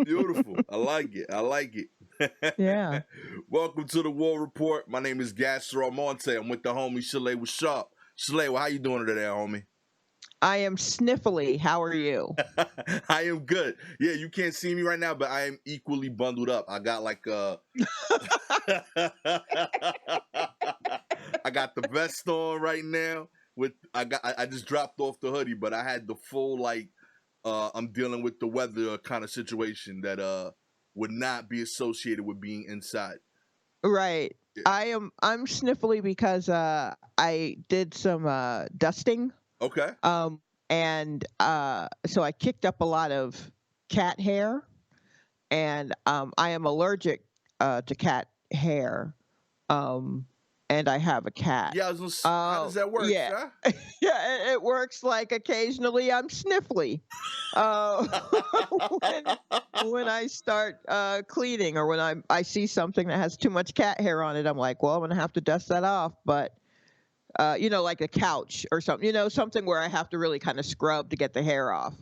Beautiful. I like it. I like it. Yeah. Welcome to the War Report. My name is Gastor Almonte. I'm with the homie Shalewa Sharpe. Shalewa, how you doing today, homie? I am sniffly. How are you? I am good. Yeah, you can't see me right now, but I am equally bundled up. I got like I got the vest on right now. I just dropped off the hoodie, but I had the full I'm dealing with the weather kind of situation that would not be associated with being inside. Right. Yeah. I'm sniffly because I did some dusting. Okay. And so I kicked up a lot of cat hair, and I am allergic to cat hair. Um and I have a cat. Yeah, how does that work, Yeah. huh? Yeah, it works like occasionally I'm sniffly. Uh, when I start cleaning, or when I see something that has too much cat hair on it, I'm like, well, I'm gonna have to dust that off. But like a couch or something, something where I have to really kind of scrub to get the hair off.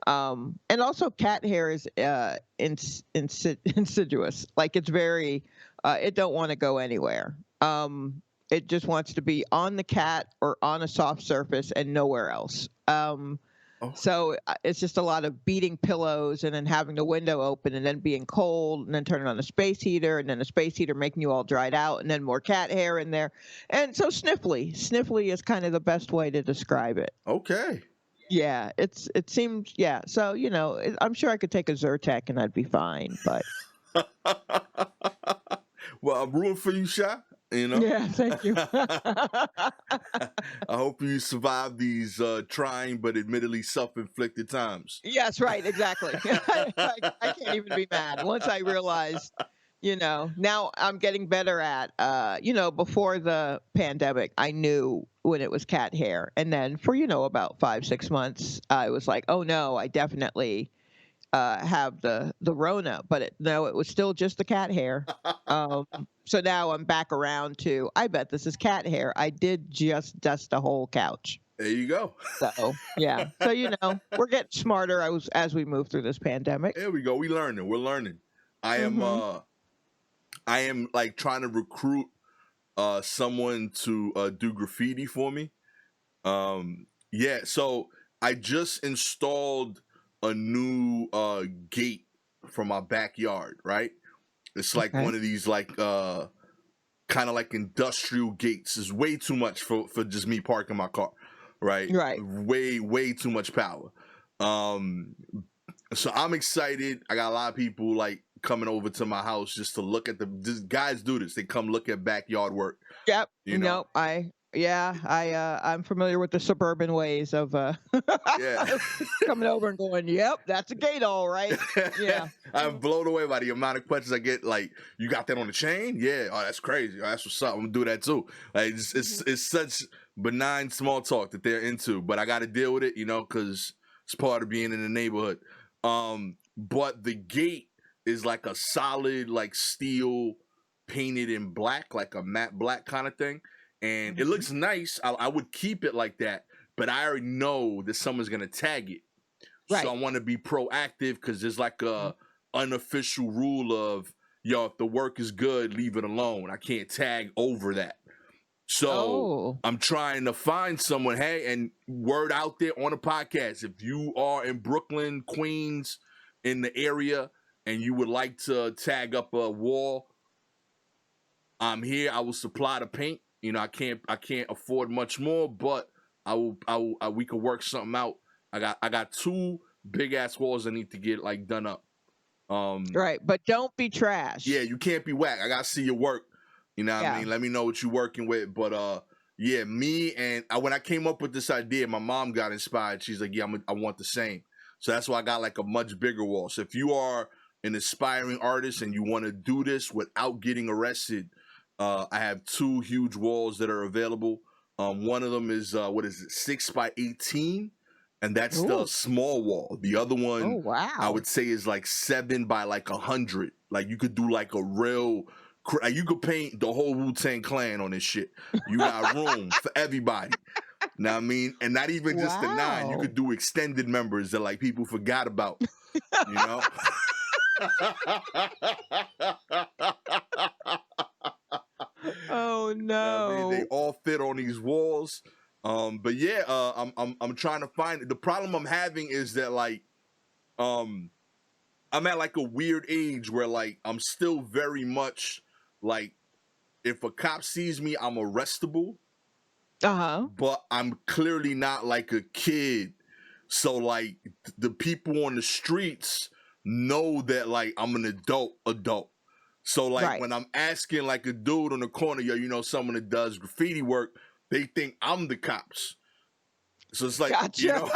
And also, cat hair is insidious. Like, it's very, it don't want to go anywhere. It just wants to be on the cat or on a soft surface and nowhere else. Oh, So it's just a lot of beating pillows, and then having the window open, and then being cold, and then turning on the space heater, and then the space heater making you all dried out, and then more cat hair in there. And so sniffly. Sniffly is kind of the best way to describe it. okay. Yeah, it seems, yeah. So, I'm sure I could take a Zyrtec and I'd be fine, but Well, I'm rooting for you, Sha. yeah, thank you. I hope you survive these trying but admittedly self-inflicted times. Yes, right, exactly. I can't even be mad. Once I realized, now I'm getting better at, before the pandemic, I knew when it was cat hair. And then for, about 5, 6 months, I was like, oh no, I definitely have the Rona, but no, it was still just the cat hair. So now I'm back around to, I bet this is cat hair. I did just dust a whole couch. There you go. So yeah. So we're getting smarter as we move through this pandemic. There we go. We learning. We're learning. I am Hmm. I am like trying to recruit someone to do graffiti for me. Yeah, so I just installed a new gate for my backyard, right? It's like Okay. one of these kind of like industrial gates. Is way too much for just me parking my car, right? Right. Way too much power. Um so I'm excited. I got a lot of people like coming over to my house just to look at guys do this. They come look at backyard work, Yep. you know. Nope. I'm familiar with the suburban ways of Yeah. coming over and going, yep, that's a gate, all right. Yeah. I'm blown away by the amount of questions I get. Like, you got that on the chain? Yeah. Oh, that's crazy. Oh, that's what's up. I'm gonna do that too. Like, it's such benign small talk that they're into, but I got to deal with it, because it's part of being in the neighborhood. But the gate is like a solid, like steel painted in black, like a matte black kind of thing, and it looks nice. I would keep it like that, but I already know that someone's gonna tag it. Right. So I want to be proactive because there's like a unofficial rule of, yo, if the work is good, leave it alone. I can't tag over that. So Oh. I'm trying to find someone. Hey, and word out there on the podcast, if you are in Brooklyn, Queens, in the area, and you would like to tag up a wall, I'm here. I will supply the paint. I can't afford much more, but we could work something out. I got two big ass walls I need to get like done up. Right, but don't be trash. Yeah, you can't be whack. I gotta see your work. You know what I Yeah. mean? Let me know what you're working with. But yeah, me and when I came up with this idea, my mom got inspired. She's like, yeah, I want the same. So that's why I got like a much bigger wall. So if you are an aspiring artist and you want to do this without getting arrested, I have two huge walls that are available. One of them is 6 by 18, and that's the Ooh. small wall. The other Oh, one, wow. I would say, is like 7 by like 100. Like you could do like a real, you could paint the whole Wu-Tang Clan on this shit. You got room for everybody. Now I mean, and not even just the 9. You Wow. could do extended members that like people forgot about. You know. Oh I mean, they no. all fit on these walls. But yeah, I'm trying to find it. The problem I'm having is that like, I'm at like a weird age where like I'm still very much like, if a cop sees me, I'm arrestable, Uh-huh. but I'm clearly not like a kid. So like the people on the streets know that like I'm an adult. So like Right. when I'm asking like a dude on the corner, yo, you know someone that does graffiti work, they think I'm the cops. So it's like, you Gotcha. know,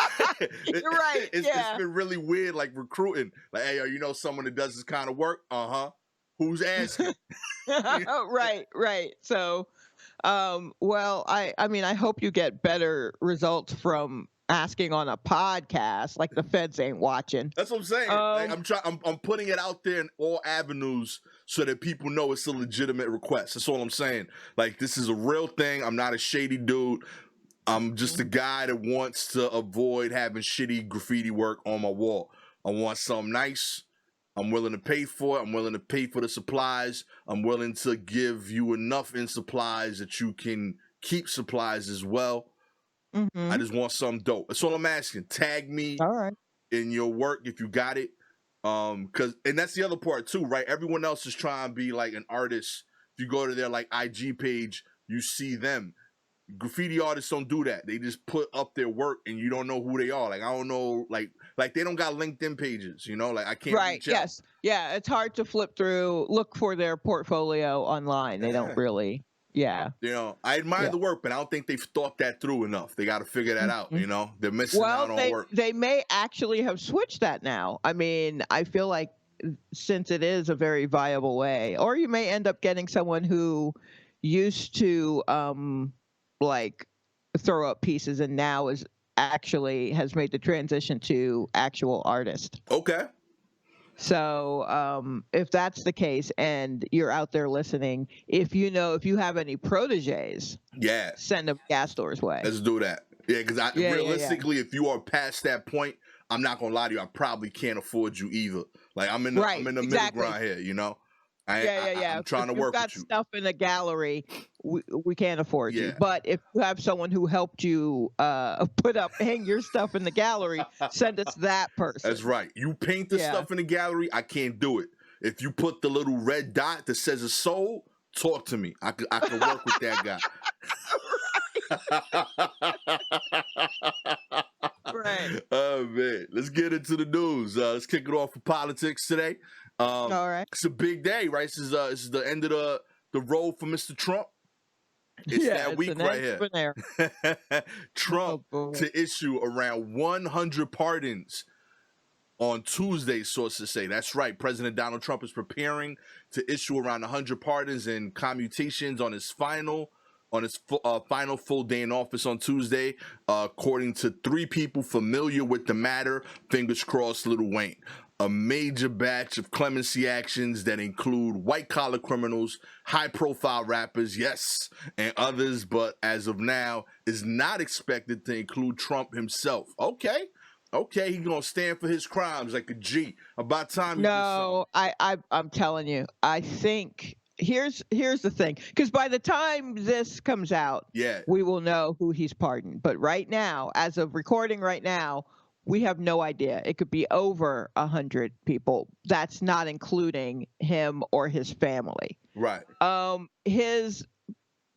You're right. it's Yeah. been really weird, like recruiting. Like, hey, yo, you know someone that does this kind of work? Uh-huh. Who's asking? Right, right. So, well, I mean, I hope you get better results from asking on a podcast, like the feds ain't watching. That's what I'm saying. Like, Um, I'm putting it out there in all avenues so that people know it's a legitimate request. That's all I'm saying. Like, this is a real thing. I'm not a shady dude. I'm just a guy that wants to avoid having shitty graffiti work on my wall. I want something nice. I'm willing to pay for it. I'm willing to pay for the supplies. I'm willing to give you enough in supplies that you can keep supplies as well. I just want something dope. That's all I'm asking. Tag me all right. in your work if you got it. And that's the other part too, right? Everyone else is trying to be like an artist. If you go to their like IG page, you see them. Graffiti artists don't do that. They just put up their work and you don't know who they are. Like I don't know, like they don't got LinkedIn pages, you know? Like I can't Right. reach out. Yes. Yeah. It's hard to flip through, look for their portfolio online. They don't really. Yeah. You know, I admire Yeah. the work, but I don't think they've thought that through enough. They got to figure that out, you know? They're missing Well, out on work. they may actually have switched that now. I mean, I feel like since it is a very viable way, or you may end up getting someone who used to like throw up pieces and now is actually has made the transition to actual artist. Okay. So if that's the case and you're out there listening, if you have any proteges, Yeah. send them Gastor's way. Let's do that. Yeah, because Yeah. realistically, if you are past that point, I'm not gonna lie to you. I probably can't afford you either. Like I'm in the Exactly. middle ground here. You know, I'm trying to work If you've got with you. stuff in a gallery, we can't afford you. Yeah. But if you have someone who helped you hang your stuff in the gallery, send us that person. That's right. You paint the stuff in the gallery, I can't do it. If you put the little red dot that says a soul, talk to me. I can work with that guy. Right. Oh man, let's get into the news. Let's kick it off for politics today. All right. It's a big day, right? This is the end of the road for Mr. Trump. It's that week right here. Trump to issue around 100 pardons on Tuesday, sources say. That's right. President Donald Trump is preparing to issue around 100 pardons and commutations on his final full day in office on Tuesday, according to 3 people familiar with the matter. Fingers crossed, Lil Wayne. A major batch of clemency actions that include white-collar criminals, high-profile rappers, yes, and others, but as of now, is not expected to include Trump himself. Okay, he's gonna stand for his crimes like a G. About time. No, I'm telling you, I think here's the thing, because by the time this comes out, we will know who he's pardoned. But right now, as of recording right now, we have no idea. It could be over 100 people. That's not including him or his family. Right. His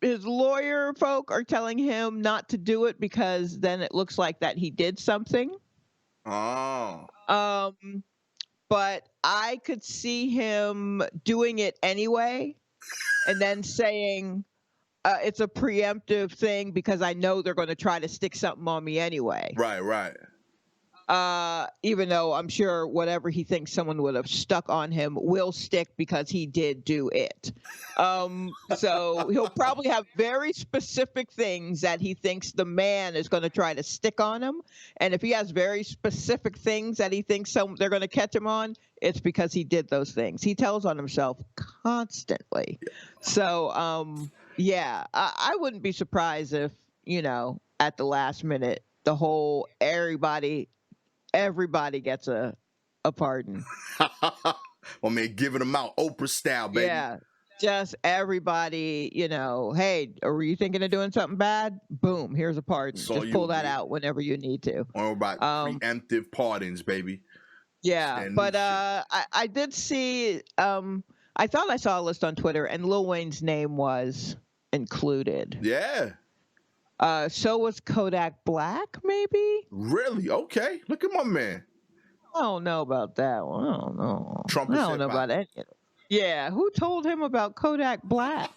lawyer folk are telling him not to do it because then it looks like that he did something. Oh. But I could see him doing it anyway and then saying it's a preemptive thing because I know they're going to try to stick something on me anyway. Right. Even though I'm sure whatever he thinks someone would have stuck on him will stick because he did do it. So he'll probably have very specific things that he thinks the man is going to try to stick on him. And if he has very specific things that he thinks they're going to catch him on, it's because he did those things. He tells on himself constantly. So, I wouldn't be surprised if, at the last minute, the whole everybody gets a pardon. My man giving them out Oprah style, baby. Yeah. Just everybody, hey, were you thinking of doing something bad? Boom, here's a pardon. Saw Just you, pull that G. out whenever you need to. Or about preemptive pardons, baby. Yeah, And but I did see I thought I saw a list on Twitter and Lil Wayne's name was included. Yeah. So was Kodak Black, maybe? Really? Okay. Look at my man. I don't know about that one. I don't know. Trump I is don't know hip-hop. about any of it. Yeah, who told him about Kodak Black?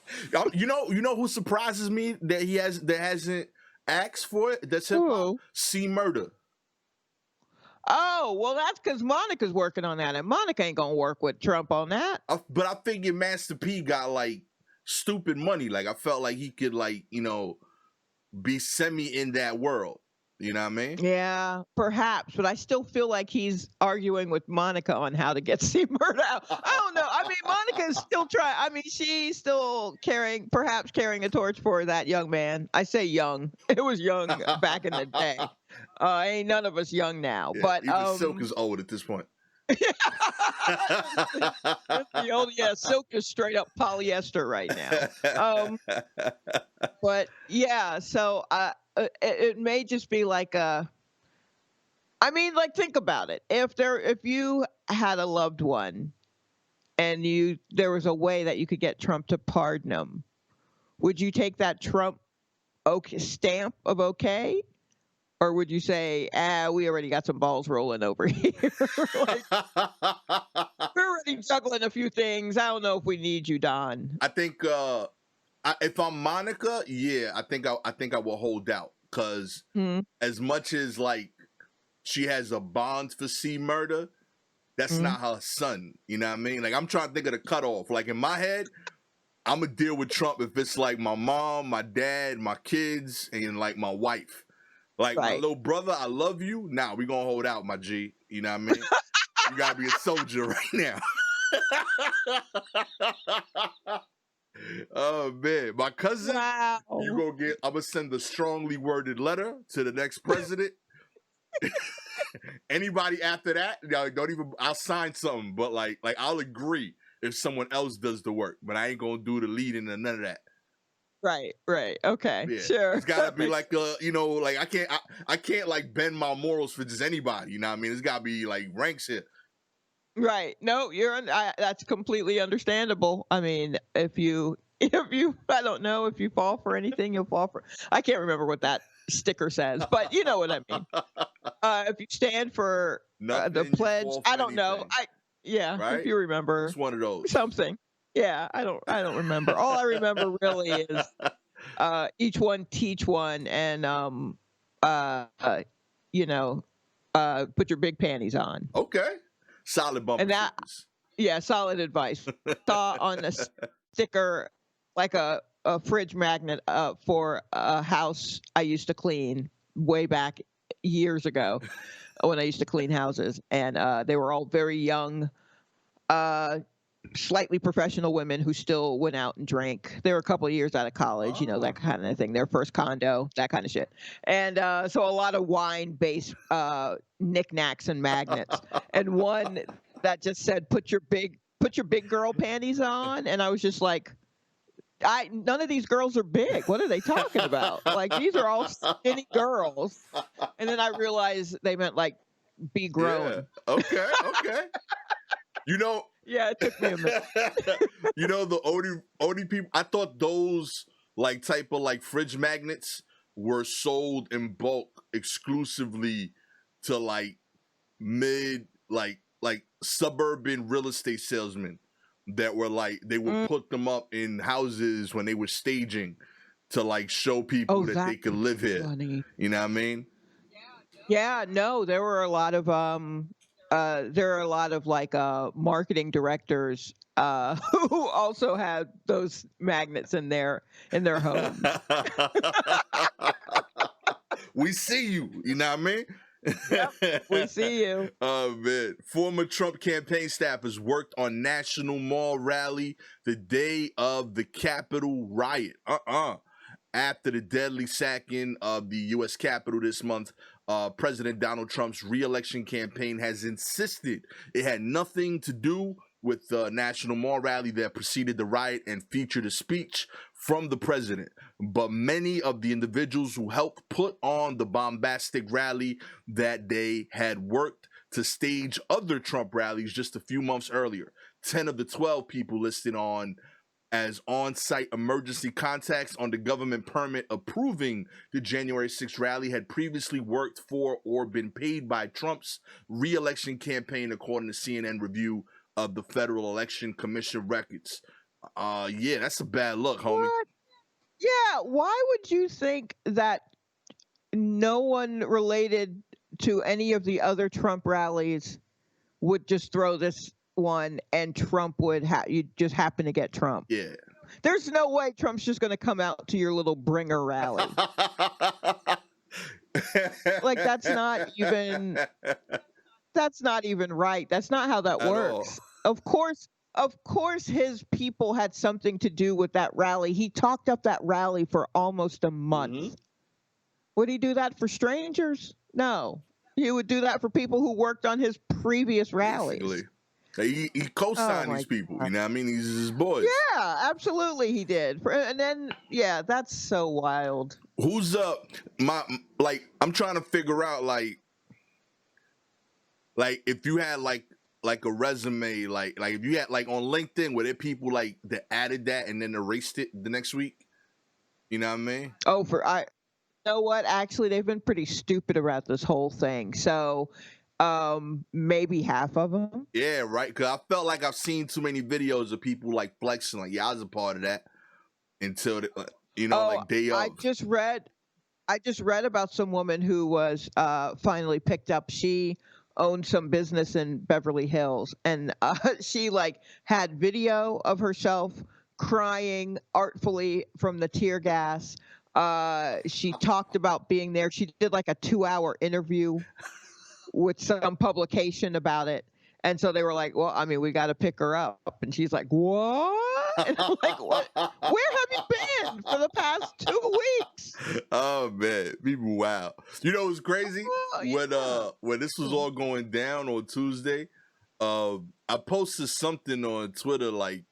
You know who surprises me that hasn't asked for it? That's hip hop. Who? C Murder. Oh, well, that's because Monica's working on that, and Monica ain't gonna work with Trump on that. But I figured Master P got like stupid money. Like I felt like he could be semi in that world. You know what I mean? Yeah, perhaps, but I still feel like he's arguing with Monica on how to get C Murder out. I don't know. I mean, Monica's still trying. I mean, she's still perhaps carrying a torch for that young man. I say young. It was young back in the day. Ain't none of us young now. Yeah, but even Silk is old at this point. Silk is straight up polyester right now. But yeah, so it may just be like think about it. If you had a loved one and there was a way that you could get Trump to pardon him, would you take that Trump stamp of okay? Or would you say, we already got some balls rolling over here? We're already juggling a few things. I don't know if we need you, Don. I think if I'm Monica, yeah, I think I will hold out because as much as like she has a bond for C Murder, that's not her son. You know what I mean? Like I'm trying to think of the cutoff. Like in my head, I'm gonna deal with Trump if it's like my mom, my dad, my kids, and like my wife. Like my little brother, I love you. Nah, we gonna hold out, my G. You know what I mean? You gotta be a soldier right now. Oh man, my cousin, wow. I'm gonna send a strongly worded letter to the next president. Anybody after that, don't even. I'll sign something, but like I'll agree if someone else does the work, but I ain't gonna do the leading and none of that. Right. Okay. Yeah. Sure. It's gotta be like I can't like bend my morals for just anybody. You know what I mean? It's gotta be like ranks here. Right. No, that's completely understandable. I mean, if you I don't know, if you fall for anything, you'll fall for. I can't remember what that sticker says, but you know what I mean. If you stand for the pledge, I don't know. Right? If you remember, it's one of those something. Yeah, I don't remember. All I remember really is each one teach one, and put your big panties on. Okay, solid bumper. And that, solid advice. Saw on a sticker like a fridge magnet for a house I used to clean way back years ago when I used to clean houses, and they were all very young, slightly professional women who still went out and drank. They were a couple of years out of college, that kind of thing. Their first condo, that kind of shit. And so a lot of wine-based knickknacks and magnets. And one that just said, "Put your big girl panties on," and I was just like, none of these girls are big. What are they talking about? Like, these are all skinny girls. And then I realized they meant like be grown. Yeah. Okay. Yeah, it took me a minute. The only people, I thought those like type of like fridge magnets were sold in bulk exclusively to like mid like suburban real estate salesmen that were like they would put them up in houses when they were staging to like show people that they could live here. Funny. You know what I mean? Yeah, no, there were a lot of like marketing directors who also had those magnets in their homes. We see you. You know what I mean? Yep, we see you. Oh man. Former Trump campaign staffers worked on National Mall rally the day of the Capitol riot. after the deadly sacking of the U.S. Capitol this month, President Donald Trump's re-election campaign has insisted it had nothing to do with the National Mall rally that preceded the riot and featured a speech from the president. But many of the individuals who helped put on the bombastic rally that they had worked to stage other Trump rallies just a few months earlier. 10 of the 12 people listed as on-site emergency contacts on the government permit approving the January 6th rally had previously worked for or been paid by Trump's re-election campaign, according to CNN review of the Federal Election Commission records. Yeah, that's a bad look, homie. What? Yeah, why would you think that no one related to any of the other Trump rallies would just throw this one and Trump would you just happen to get Trump? Yeah. There's no way Trump's just going to come out to your little bringer rally. Like, that's not even right. That's not how that works. Of course his people had something to do with that rally. He talked up that rally for almost a month. Mm-hmm. Would he do that for strangers? No. He would do that for people who worked on his previous rallies. Basically. He co-signed these people, God. You know what I mean? He's his boys. Yeah, absolutely he did. And then, yeah, that's so wild. Who's up? I'm trying to figure out, like if you had, like a resume, like if you had, like, on LinkedIn, were there people, like, that added that and then erased it the next week? You know what I mean? Oh, you know what? Actually, they've been pretty stupid about this whole thing. So, maybe half of them. Yeah, right. Because I felt like I've seen too many videos of people, like, flexing, like, yeah, I was a part of that until, like, day of. I just read about some woman who was finally picked up. She owned some business in Beverly Hills, and she, like, had video of herself crying artfully from the tear gas. She talked about being there. She did, like, a 2-hour interview with some publication about it. And so they were like, well, I mean, we got to pick her up. And she's like, what? And I'm like, what? Where have you been for the past 2 weeks? Oh, man. People, wow. You know what's crazy? When this was all going down on Tuesday, I posted something on Twitter, like,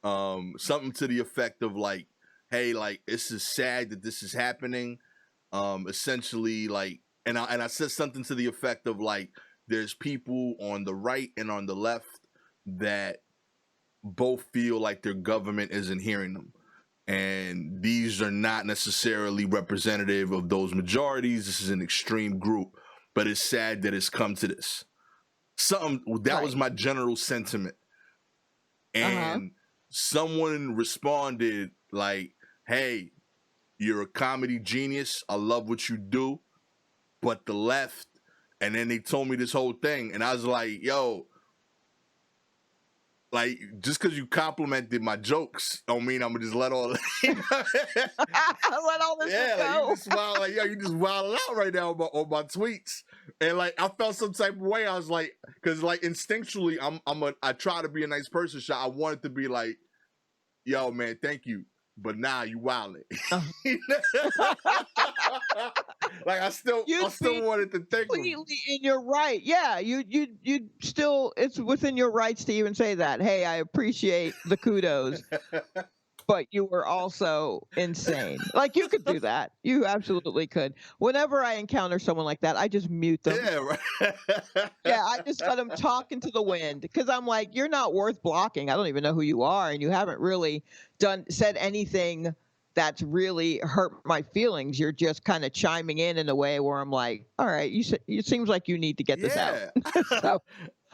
something to the effect of, like, hey, like, this is sad that this is happening. Essentially, like, and I said something to the effect of, like, there's people on the right and on the left that both feel like their government isn't hearing them. And these are not necessarily representative of those majorities. This is an extreme group. But it's sad that it's come to this. That was my general sentiment. And someone responded like, hey, you're a comedy genius. I love what you do. But the left, and then they told me this whole thing, and I was like, yo, like, just because you complimented my jokes don't mean I'm gonna just let all let all this go. Like, you just wild, like, yo, you just wilding out right now on my tweets. And, like, I felt some type of way. I was like, because, like, instinctually, I try to be a nice person. I wanted to be like, yo, man, thank you. But now you wilding. Like, I still wanted to thank you. And you're right. Yeah, you still, it's within your rights to even say that. Hey, I appreciate the kudos, but you were also insane. Like, you could do that. You absolutely could. Whenever I encounter someone like that, I just mute them. Yeah, right. Yeah, I just let them talk into the wind, because I'm like, you're not worth blocking. I don't even know who you are, and you haven't really said anything that's really hurt my feelings. You're just kind of chiming in a way where I'm like, all right, it seems like you need to get this out. So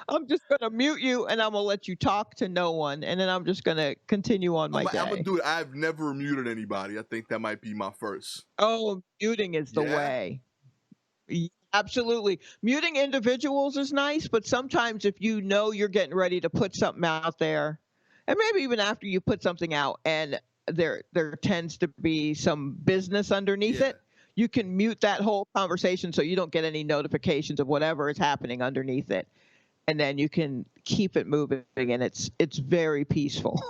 I'm just going to mute you, and I'm going to let you talk to no one, and then I'm just going to continue on my day. I'm going to do it. I've never muted anybody. I think that might be my first. Oh, muting is the way. Absolutely. Muting individuals is nice, but sometimes if you know you're getting ready to put something out there, and maybe even after you put something out and there tends to be some business underneath it, you can mute that whole conversation so you don't get any notifications of whatever is happening underneath it. And then you can keep it moving, and it's very peaceful.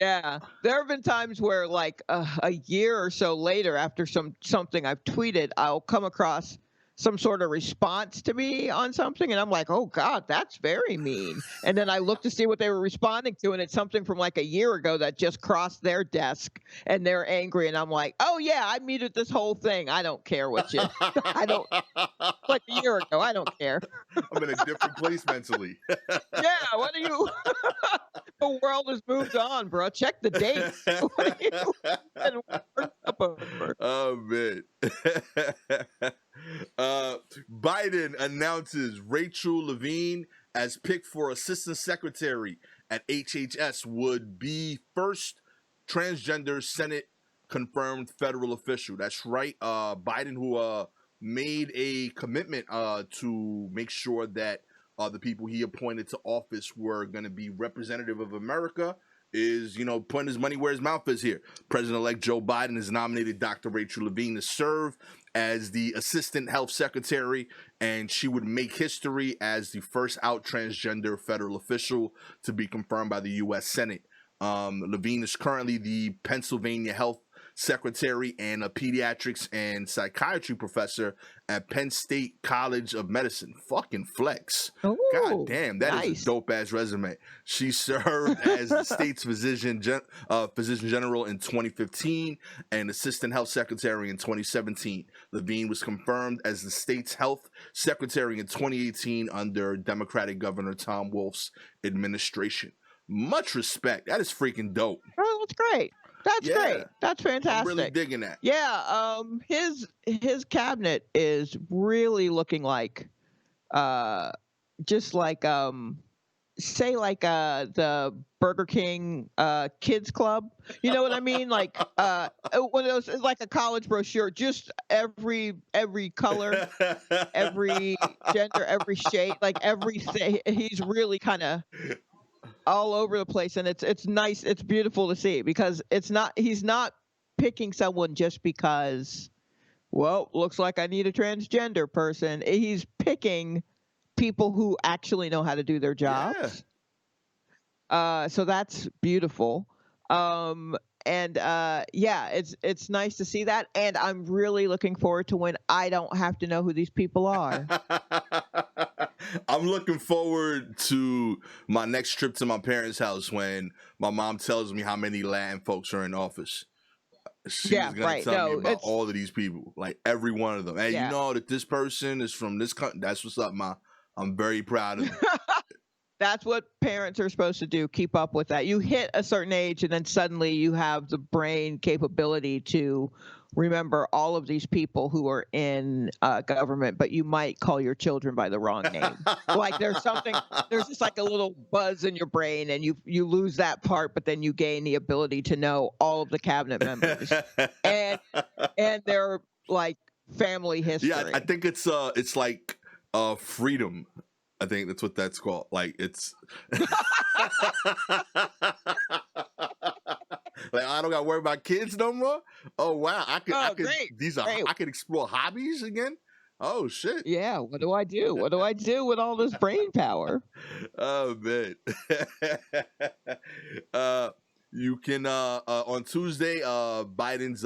Yeah, there have been times where, like, a year or so later, after something I've tweeted, I'll come across some sort of response to me on something, and I'm like, "Oh God, that's very mean." And then I look to see what they were responding to, and it's something from like a year ago that just crossed their desk, and they're angry, and I'm like, "Oh yeah, I muted this whole thing. I don't care what you. I don't like a year ago. I don't care." I'm in a different place mentally. Yeah, what are you? The world has moved on, bro. Check the dates. What are you and worked up over? Oh man. uh, Biden announces Rachel Levine as picked for assistant secretary at HHS, would be first transgender Senate confirmed federal official. That's right. Biden, who made a commitment to make sure that the people he appointed to office were going to be representative of America, is, putting his money where his mouth is here. President-elect Joe Biden has nominated Dr. Rachel Levine to serve as the assistant health secretary, and she would make history as the first out transgender federal official to be confirmed by the U.S. Senate. Levine is currently the Pennsylvania Health Secretary and a pediatrics and psychiatry professor at Penn State College of Medicine. Fucking flex. God Ooh, damn, that is a nice. dope ass resume. She served as the state's physician general in 2015 and assistant health secretary in 2017. Levine was confirmed as the state's health secretary in 2018 under Democratic Governor Tom Wolf's administration. Much respect. That is freaking dope. Oh, that's great. That's great. Yeah, That's I'm really fantastic. digging that. Yeah, his cabinet is really looking like just like say like the Burger King kids club. You know what I mean? Like one of those, it's like a college brochure, just every color, every gender, every shade, like everything. He's really kind of all over the place, and it's nice, it's beautiful to see, because he's not picking someone just because, well, looks like I need a transgender person. He's picking people who actually know how to do their Yeah. jobs. So that's beautiful. And yeah, it's nice to see that, and I'm really looking forward to when I don't have to know who these people are. I'm looking forward to my next trip to my parents' house when my mom tells me how many Latin folks are in office. She's Yeah, gonna right. tell me No, about it's all of these people, like every one of them. Hey, you yeah. know that this person is from this country. That's what's up, ma. I'm very proud of you. That's what parents are supposed to do, keep up with that. You hit a certain age, and then suddenly you have the brain capability to remember all of these people who are in government, but you might call your children by the wrong name. Like there's just like a little buzz in your brain, and you lose that part, but then you gain the ability to know all of the cabinet members and their like family history. Yeah, I think it's like freedom. I think that's what that's called. Like it's like I don't gotta worry about kids no more. Oh wow, I could Great, these are great. I could explore hobbies again. Oh shit. Yeah, what do I do? What do I do with all this brain power? Oh man. uh you can on Tuesday, Biden's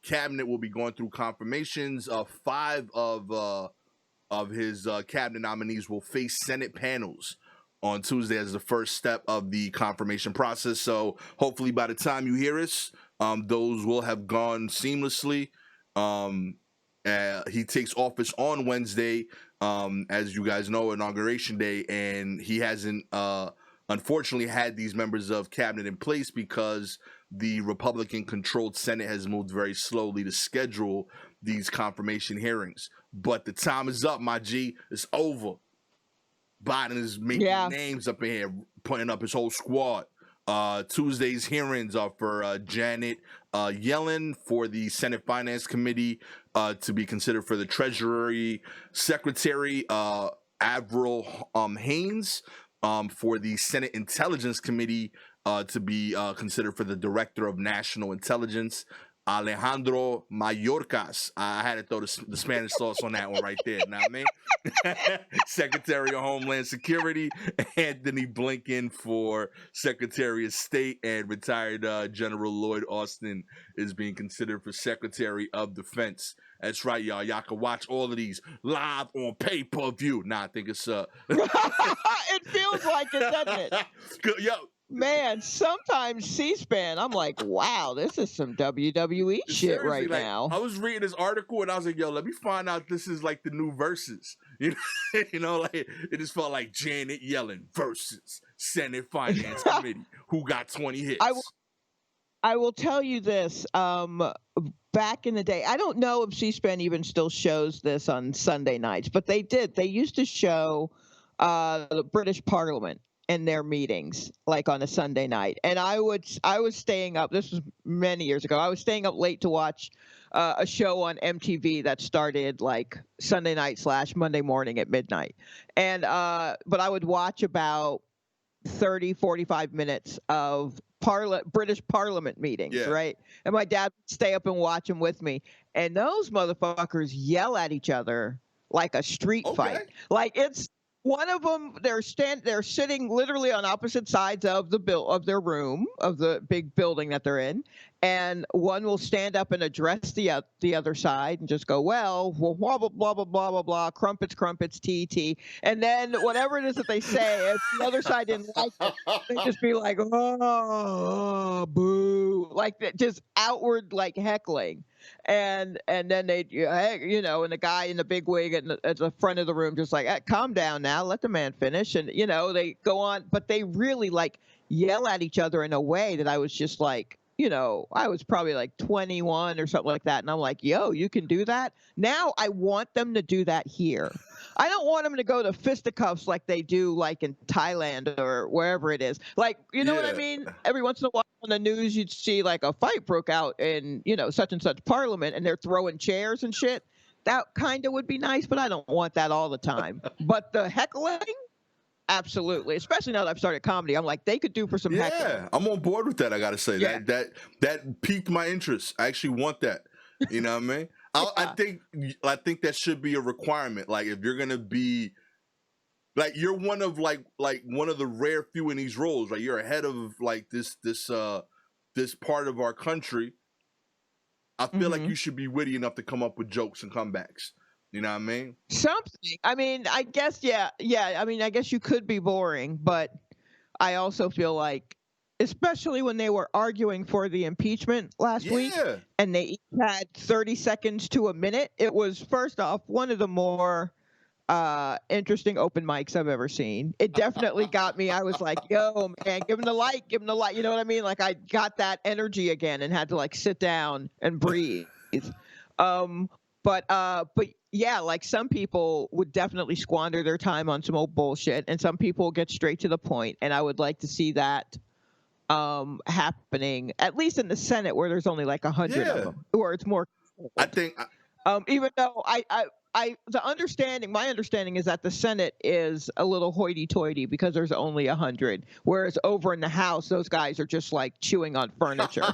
cabinet will be going through confirmations. Five of his cabinet nominees will face Senate panels on Tuesday as the first step of the confirmation process. So hopefully by the time you hear us, those will have gone seamlessly. He takes office on Wednesday, as you guys know, Inauguration Day, and he hasn't unfortunately had these members of cabinet in place because the Republican-controlled Senate has moved very slowly to schedule these confirmation hearings. But the time is up, my G. It's over. Biden is making names up in here, putting up his whole squad. Tuesday's hearings are for Janet Yellen for the Senate Finance Committee to be considered for the Treasury Secretary, Avril Haines for the Senate Intelligence Committee to be considered for the Director of National Intelligence, Alejandro Mayorkas. I had to throw the Spanish sauce on that one right there. Know what I mean? Secretary of Homeland Security. Anthony Blinken for Secretary of State. And retired General Lloyd Austin is being considered for Secretary of Defense. That's right, y'all. Y'all can watch all of these live on pay-per-view. Nah, I think it's It feels like it, doesn't it? Yo, man, sometimes C-SPAN, I'm like, wow, this is some WWE shit right like, now. I was reading this article and I was like, yo, let me find out this is like the new Versus. You know, like it just felt like Janet Yellen versus Senate Finance Committee, who got 20 hits. I will tell you this. Back in the day, I don't know if C-SPAN even still shows this on Sunday nights, but they did. They used to show the British Parliament in their meetings, like on a Sunday night. And I was staying up. This was many years ago. I was staying up late to watch a show on MTV that started like Sunday night / Monday morning at midnight. And but I would watch about 30-45 minutes of British Parliament meetings, right? And my dad would stay up and watch them with me. And those motherfuckers yell at each other like a street fight. Like it's one of them. They're sitting literally on opposite sides of their room, of the big building that they're in, and one will stand up and address the other side and just go, well, blah blah blah blah blah blah blah, crumpets, tea, and then whatever it is that they say, if the other side didn't like it, they just be like, oh, boo, like that, just outward like heckling. And then they, and the guy in the big wig at the front of the room just like, calm down now, let the man finish. And, they go on, but they really like yell at each other in a way that I was just like, I was probably like 21 or something like that. And I'm like, yo, you can do that? Now I want them to do that here. I don't want them to go to fisticuffs like they do like in Thailand or wherever it is. Like, you know what I mean? Every once in a while on the news, you'd see like a fight broke out in, such and such parliament and they're throwing chairs and shit. That kind of would be nice, but I don't want that all the time. But the heckling, absolutely. Especially now that I've started comedy. I'm like, they could do for some heckling. Yeah, I'm on board with that, I got to say. Yeah. That piqued my interest. I actually want that. You know what I mean? I think that should be a requirement. Like if you're gonna be, like you're one of one of the rare few in these roles. Like you're ahead of like this part of our country. I feel like you should be witty enough to come up with jokes and comebacks. You know what I mean? Something. I mean, I guess yeah. I mean, I guess you could be boring, but I also feel like, especially when they were arguing for the impeachment last week and they each had 30 seconds to a minute, it was, first off, one of the more interesting open mics I've ever seen. It definitely got me. I was like, yo, man, give him the light. You know what I mean? Like I got that energy again and had to like sit down and breathe. But yeah, like some people would definitely squander their time on some old bullshit and some people get straight to the point. And I would like to see that happening, at least in the Senate where there's only like 100 of them, where it's more. I think, even though my understanding is that the Senate is a little hoity-toity because there's only 100, whereas over in the House, those guys are just like chewing on furniture.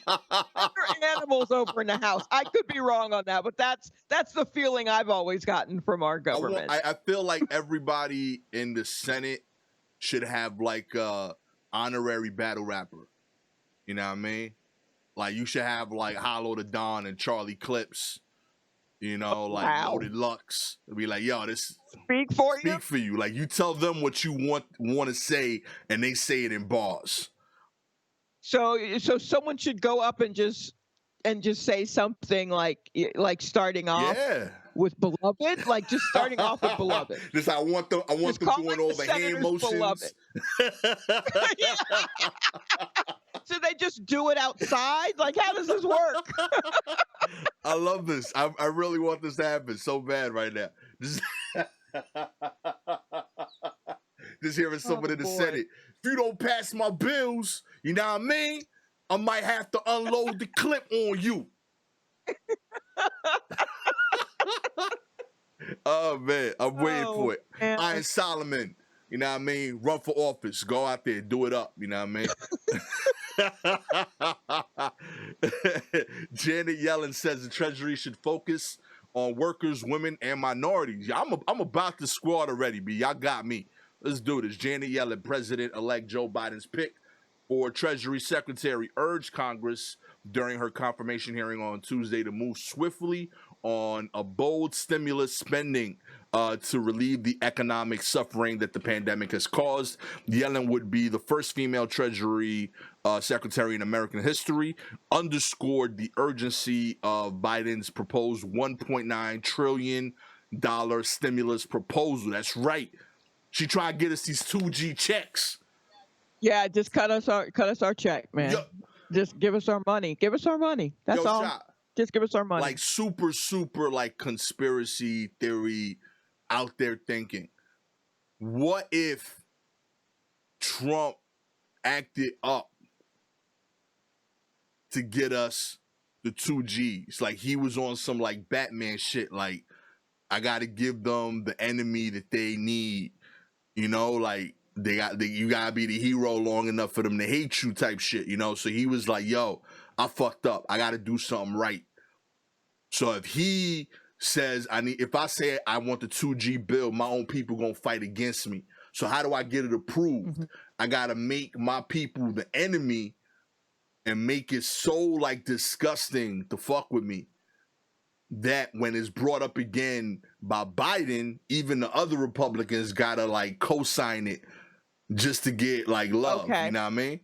They're animals over in the House. I could be wrong on that, but that's the feeling I've always gotten from our government. I feel like everybody in the Senate should have like honorary battle rapper. You know what I mean? Like you should have like Hollow the Don and Charlie Clips. Loaded Lux. It'll be like, yo, this speak for you. Like you tell them what you want to say, and they say it in bars. So someone should go up and just say something like starting off with Beloved, like just starting off with Beloved. I want them doing all the hand motions. So they just do it outside? Like, how does this work? I love this. I really want this to happen so bad right now. Just hearing someone in the Senate. If you don't pass my bills, you know what I mean? I might have to unload the clip on you. Oh, man. I'm waiting for it. Man. Iron Solomon. You know what I mean? Run for office. Go out there. Do it up. You know what I mean? Janet Yellen says the Treasury should focus on workers, women, and minorities. Yeah, I'm about to squad already, B. Y'all got me. Let's do this. Janet Yellen, President-elect Joe Biden's pick for Treasury Secretary, urged Congress during her confirmation hearing on Tuesday to move swiftly on a bold stimulus spending to relieve the economic suffering that the pandemic has caused. Yellen would be the first female Treasury Secretary in American history, underscored the urgency of Biden's proposed $1.9 trillion stimulus proposal. That's right. She tried to get us these 2G checks. Yeah, just cut us our check, man. Yo, Just give us our money. Give us our money. That's all. Shot, Just give us our money. like super like conspiracy theory out there thinking, what if Trump acted up to get us the 2Gs? Like he was on some like Batman shit, like I gotta give them the enemy that they need, you know, like you gotta be the hero long enough for them to hate you type shit, you know. So he was like, yo, I fucked up, I gotta do something right. So if he says if I say I want the 2G bill, my own people gonna fight against me. So how do I get it approved? I gotta make my people the enemy and make it so like disgusting to fuck with me that when it's brought up again by Biden, even the other Republicans gotta like co-sign it just to get like love. Okay. You know what I mean?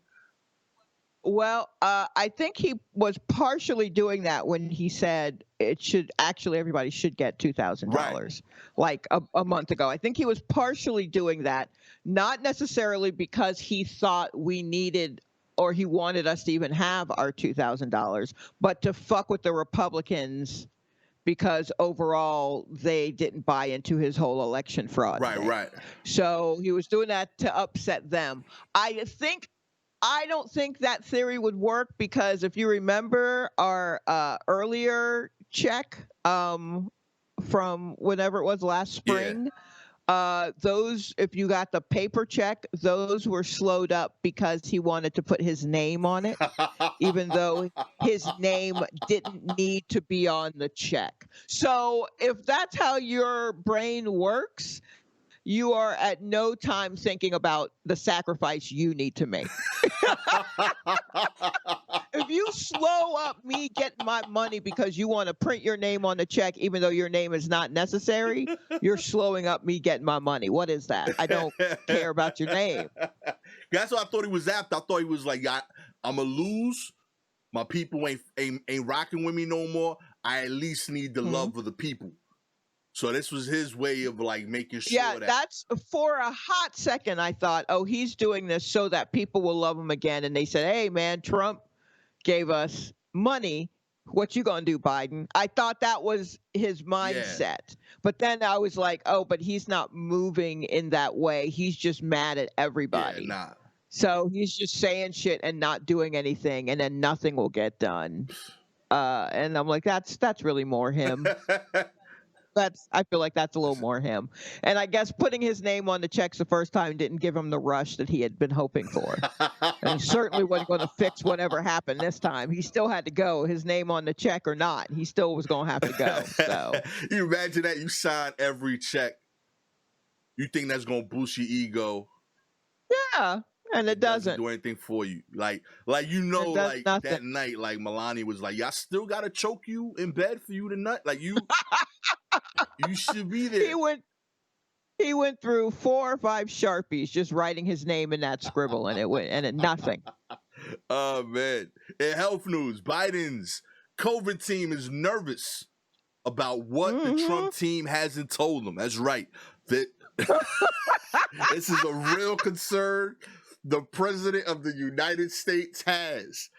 Well, I think he was partially doing that when he said everybody should get $2,000 like a month ago. I think he was partially doing that, not necessarily because he thought we needed or he wanted us to even have our $2,000, but to fuck with the Republicans because overall they didn't buy into his whole election fraud thing. Right. So he was doing that to upset them. I don't think that theory would work because if you remember our earlier check from whenever it was last spring, those, if you got the paper check, those were slowed up because he wanted to put his name on it, even though his name didn't need to be on the check. So if that's how your brain works, you are at no time thinking about the sacrifice you need to make. If you slow up me getting my money because you want to print your name on the check, even though your name is not necessary, you're slowing up me getting my money. What is that? I don't care about your name. That's what I thought he was after. I thought he was like, I'm going to lose. My people ain't rocking with me no more. I at least need the love of the people. So this was his way of like making sure that's for a hot second. I thought, oh, he's doing this so that people will love him again. And they said, hey, man, Trump gave us money. What you gonna do, Biden? I thought that was his mindset. Yeah. But then I was like, oh, but he's not moving in that way. He's just mad at everybody. Yeah, nah. So he's just saying shit and not doing anything, and then nothing will get done. And I'm like, that's really more him. I feel like that's a little more him. And I guess putting his name on the checks the first time didn't give him the rush that he had been hoping for. And he certainly wasn't going to fix whatever happened this time. He still had to go, his name on the check or not. He still was going to have to go. So you imagine that you sign every check. You think that's going to boost your ego. Yeah. And it doesn't do anything for you. Like you know, like nothing. That night, like Melania was like, "Y'all still gotta choke you in bed for you to nut." Like you should be there. He went through 4 or 5 Sharpies just writing his name in that scribble, and it nothing. Oh man! In health news, Biden's COVID team is nervous about what the Trump team hasn't told them. That's right. That this is a real concern the president of the United States has.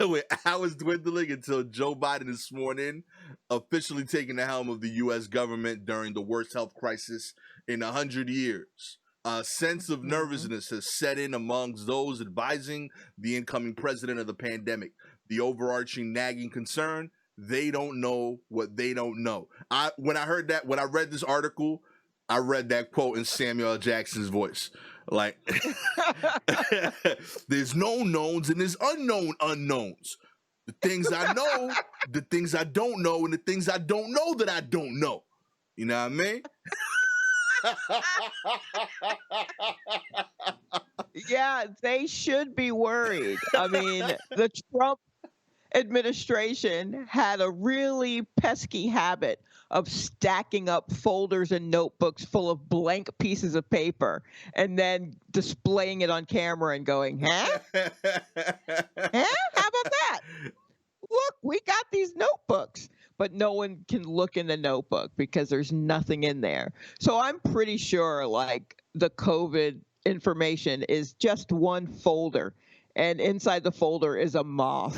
With hours dwindling until Joe Biden is sworn in, officially taking the helm of the U.S. government during the worst health crisis in 100 years. A sense of nervousness has set in amongst those advising the incoming president of the pandemic. The overarching nagging concern, they don't know what they don't know. When I read this article, I read that quote in Samuel L. Jackson's voice. Like, there's known knowns and there's unknown unknowns. The things I know, the things I don't know, and the things I don't know that I don't know. You know what I mean? Yeah, they should be worried. I mean, the Trump administration had a really pesky habit of stacking up folders and notebooks full of blank pieces of paper and then displaying it on camera and going, huh? Huh? How about that? Look, we got these notebooks. But no one can look in the notebook because there's nothing in there. So I'm pretty sure like the COVID information is just one folder. And inside the folder is a moth.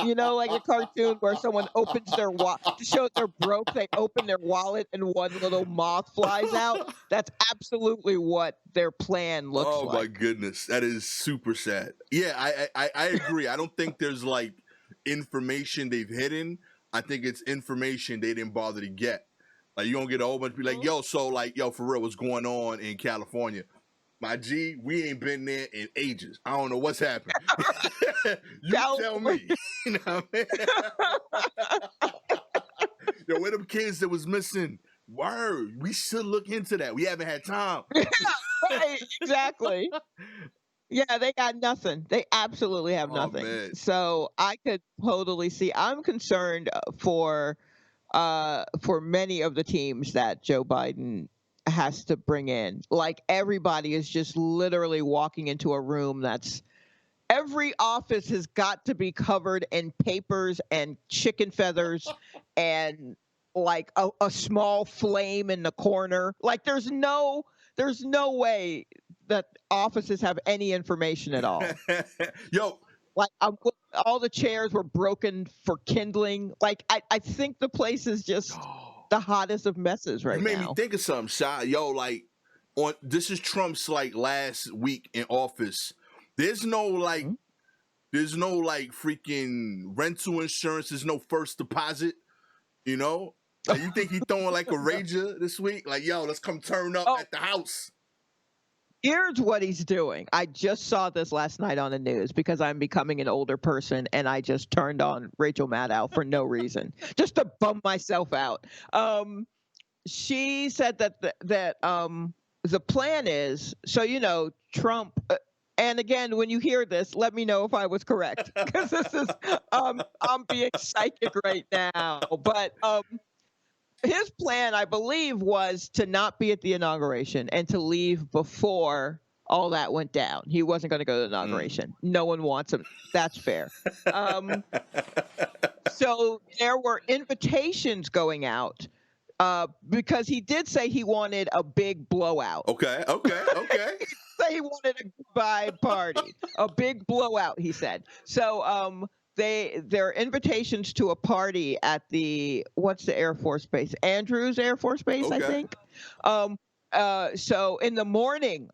You know, like a cartoon where someone opens their wallet to show they're broke. They open their wallet and one little moth flies out. That's absolutely what their plan looks Oh like. my goodness, that is super sad. Yeah, I agree. I don't think there's like information they've hidden. I think it's information they didn't bother to get. Like you gonna get a whole bunch of people like, yo, so like, yo, for real, what's going on in California? My G, we ain't been there in ages. I don't know what's happened. You tell me. You know what I mean? Yo, where them kids that was missing? Word, we should look into that. We haven't had time. Right, exactly. Yeah, they got nothing. They absolutely have nothing. Man. So I could totally see. I'm concerned for many of the teams that Joe Biden has to bring in. Like everybody is just literally walking into a room that's every office has got to be covered in papers and chicken feathers and like a small flame in the corner. Like there's no way that offices have any information at all. Yo, like all the chairs were broken for kindling. Like I think the place is just the hottest of messes right now. You made me think of something, Shy. Yo, like this is Trump's like last week in office. There's no like freaking rental insurance. There's no first deposit. You know, like, you think he's throwing like a rager this week? Like, yo, let's come turn up at the house. Here's what he's doing. I just saw this last night on the news because I'm becoming an older person and I just turned on Rachel Maddow for no reason, just to bum myself out. She said that the plan is, so, you know, Trump, and again, when you hear this, let me know if I was correct because this is, I'm being psychic right now, but his plan, I believe, was to not be at the inauguration and to leave before all that went down. He wasn't going to go to the inauguration. No one wants him. That's fair. So there were invitations going out because he did say he wanted a big blowout. Okay. Say he wanted a goodbye party, a big blowout, he said. So there are invitations to a party at what's the Air Force Base? Andrews Air Force Base, I think. So in the morning,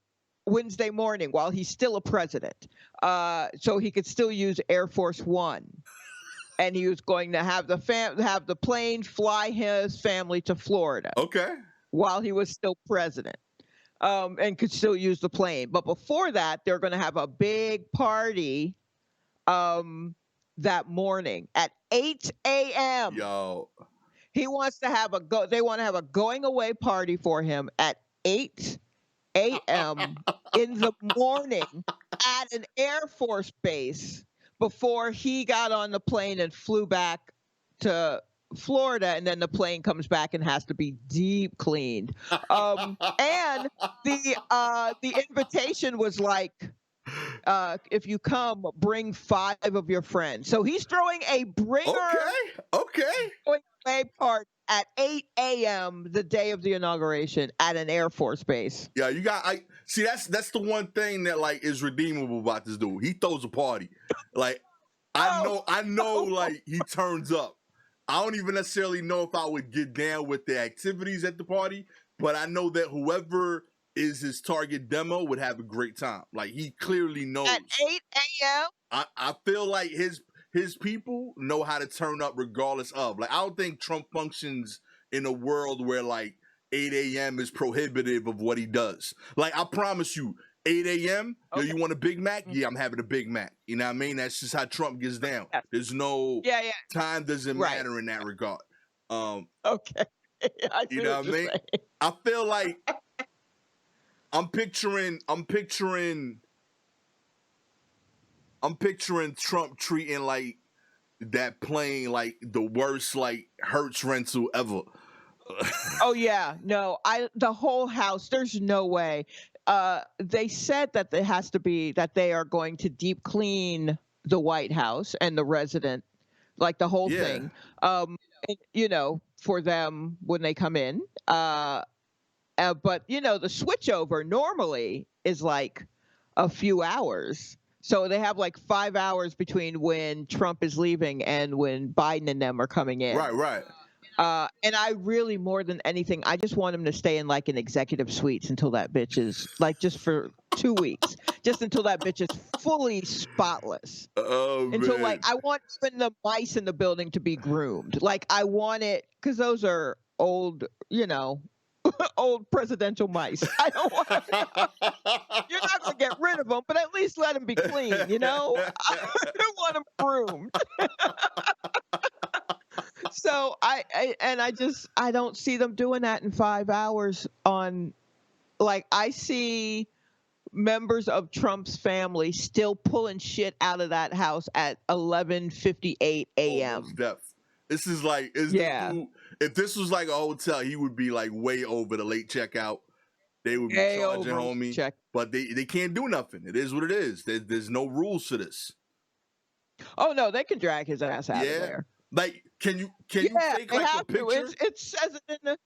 Wednesday morning, while he's still a president, so he could still use Air Force One, and he was going to have the plane fly his family to Florida. Okay. While he was still president, and could still use the plane. But before that, they're going to have a big party. That morning at 8 a.m. Yo, he wants to have they want to have a going away party for him at 8 a.m. in the morning at an Air Force base before he got on the plane and flew back to Florida, and then the plane comes back and has to be deep cleaned. And the invitation was like, if you come, bring 5 of your friends. So he's throwing a going away party at 8 a.m. the day of the inauguration at an Air Force base. Yeah, see that's the one thing that like is redeemable about this dude. He throws a party. Like I know like he turns up. I don't even necessarily know if I would get down with the activities at the party, but I know that whoever is his target demo would have a great time. Like he clearly knows. At 8 a.m. I feel like his people know how to turn up regardless of. Like I don't think Trump functions in a world where like 8 a.m. is prohibitive of what he does. Like I promise you, 8 a.m. Yo, Okay. you want a Big Mac? Yeah, I'm having a Big Mac. You know what I mean? That's just how Trump gets down. There's no Yeah, yeah. time doesn't Right. matter in that regard. Okay. I see You know what what I you're mean? saying. I feel like I'm picturing Trump treating like that plane like the worst like Hertz rental ever. Oh yeah, no, the whole house, there's no way. They said that there has to be that they are going to deep clean the White House and the resident, like the whole Yeah. thing. For them when they come in. But the switchover normally is like a few hours. So they have like 5 hours between when Trump is leaving and when Biden and them are coming in. Right. And I really, more than anything, I just want him to stay in like an executive suites until that bitch is like just for 2 weeks, just until that bitch is fully spotless. Oh Until man. like I want even the mice in the building to be groomed. Like I want it because those are old, old presidential mice. I don't want. You're not gonna get rid of them, but at least let them be clean. I don't want them groomed. So I don't see them doing that in 5 hours on, like, I see members of Trump's family still pulling shit out of that house at 11:58 a.m. Almost depth. This is like, Yeah. If this was like a hotel, he would be like way over the late checkout. They would be Way charging, over homie. check. But they can't do nothing. It is what it is. There's no rules to this. Oh no, they can drag his ass out of there. Like, can you take like a picture? It says it in the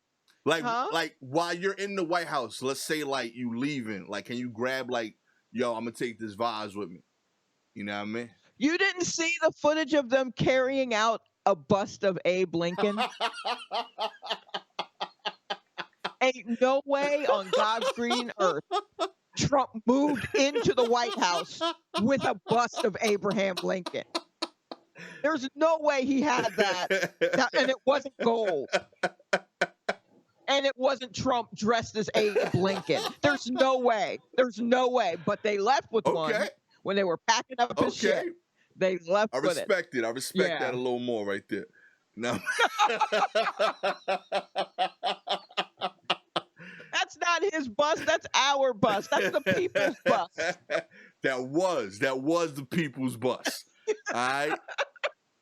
like while you're in the White House, let's say like you leaving, like can you grab like, yo, I'm gonna take this vase with me. You know what I mean? You didn't see the footage of them carrying out a bust of Abe Lincoln? Ain't no way on God's green earth Trump moved into the White House with a bust of Abraham Lincoln. There's no way he had that, and it wasn't gold. And it wasn't Trump dressed as Abe Lincoln. There's no way. But they left with one when they were packing up his shit. They left with it. I respect that a little more right there. No. That's not his bus. That's our bus. That's the people's bus. That was the people's bus. All right.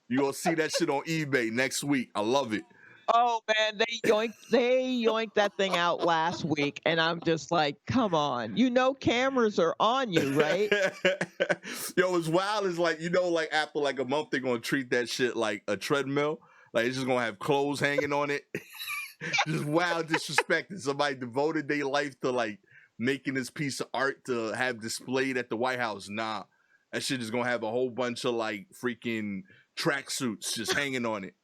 You gonna see that shit on eBay next week. I love it. Oh man, they yoinked that thing out last week, and I'm just like, come on, cameras are on you, right? Yo, it's wild. It's like like after like a month, they're gonna treat that shit like a treadmill. Like it's just gonna have clothes hanging on it. Just wild disrespect. And somebody devoted their life to like making this piece of art to have displayed at the White House. Nah, that shit is gonna have a whole bunch of like freaking tracksuits just hanging on it.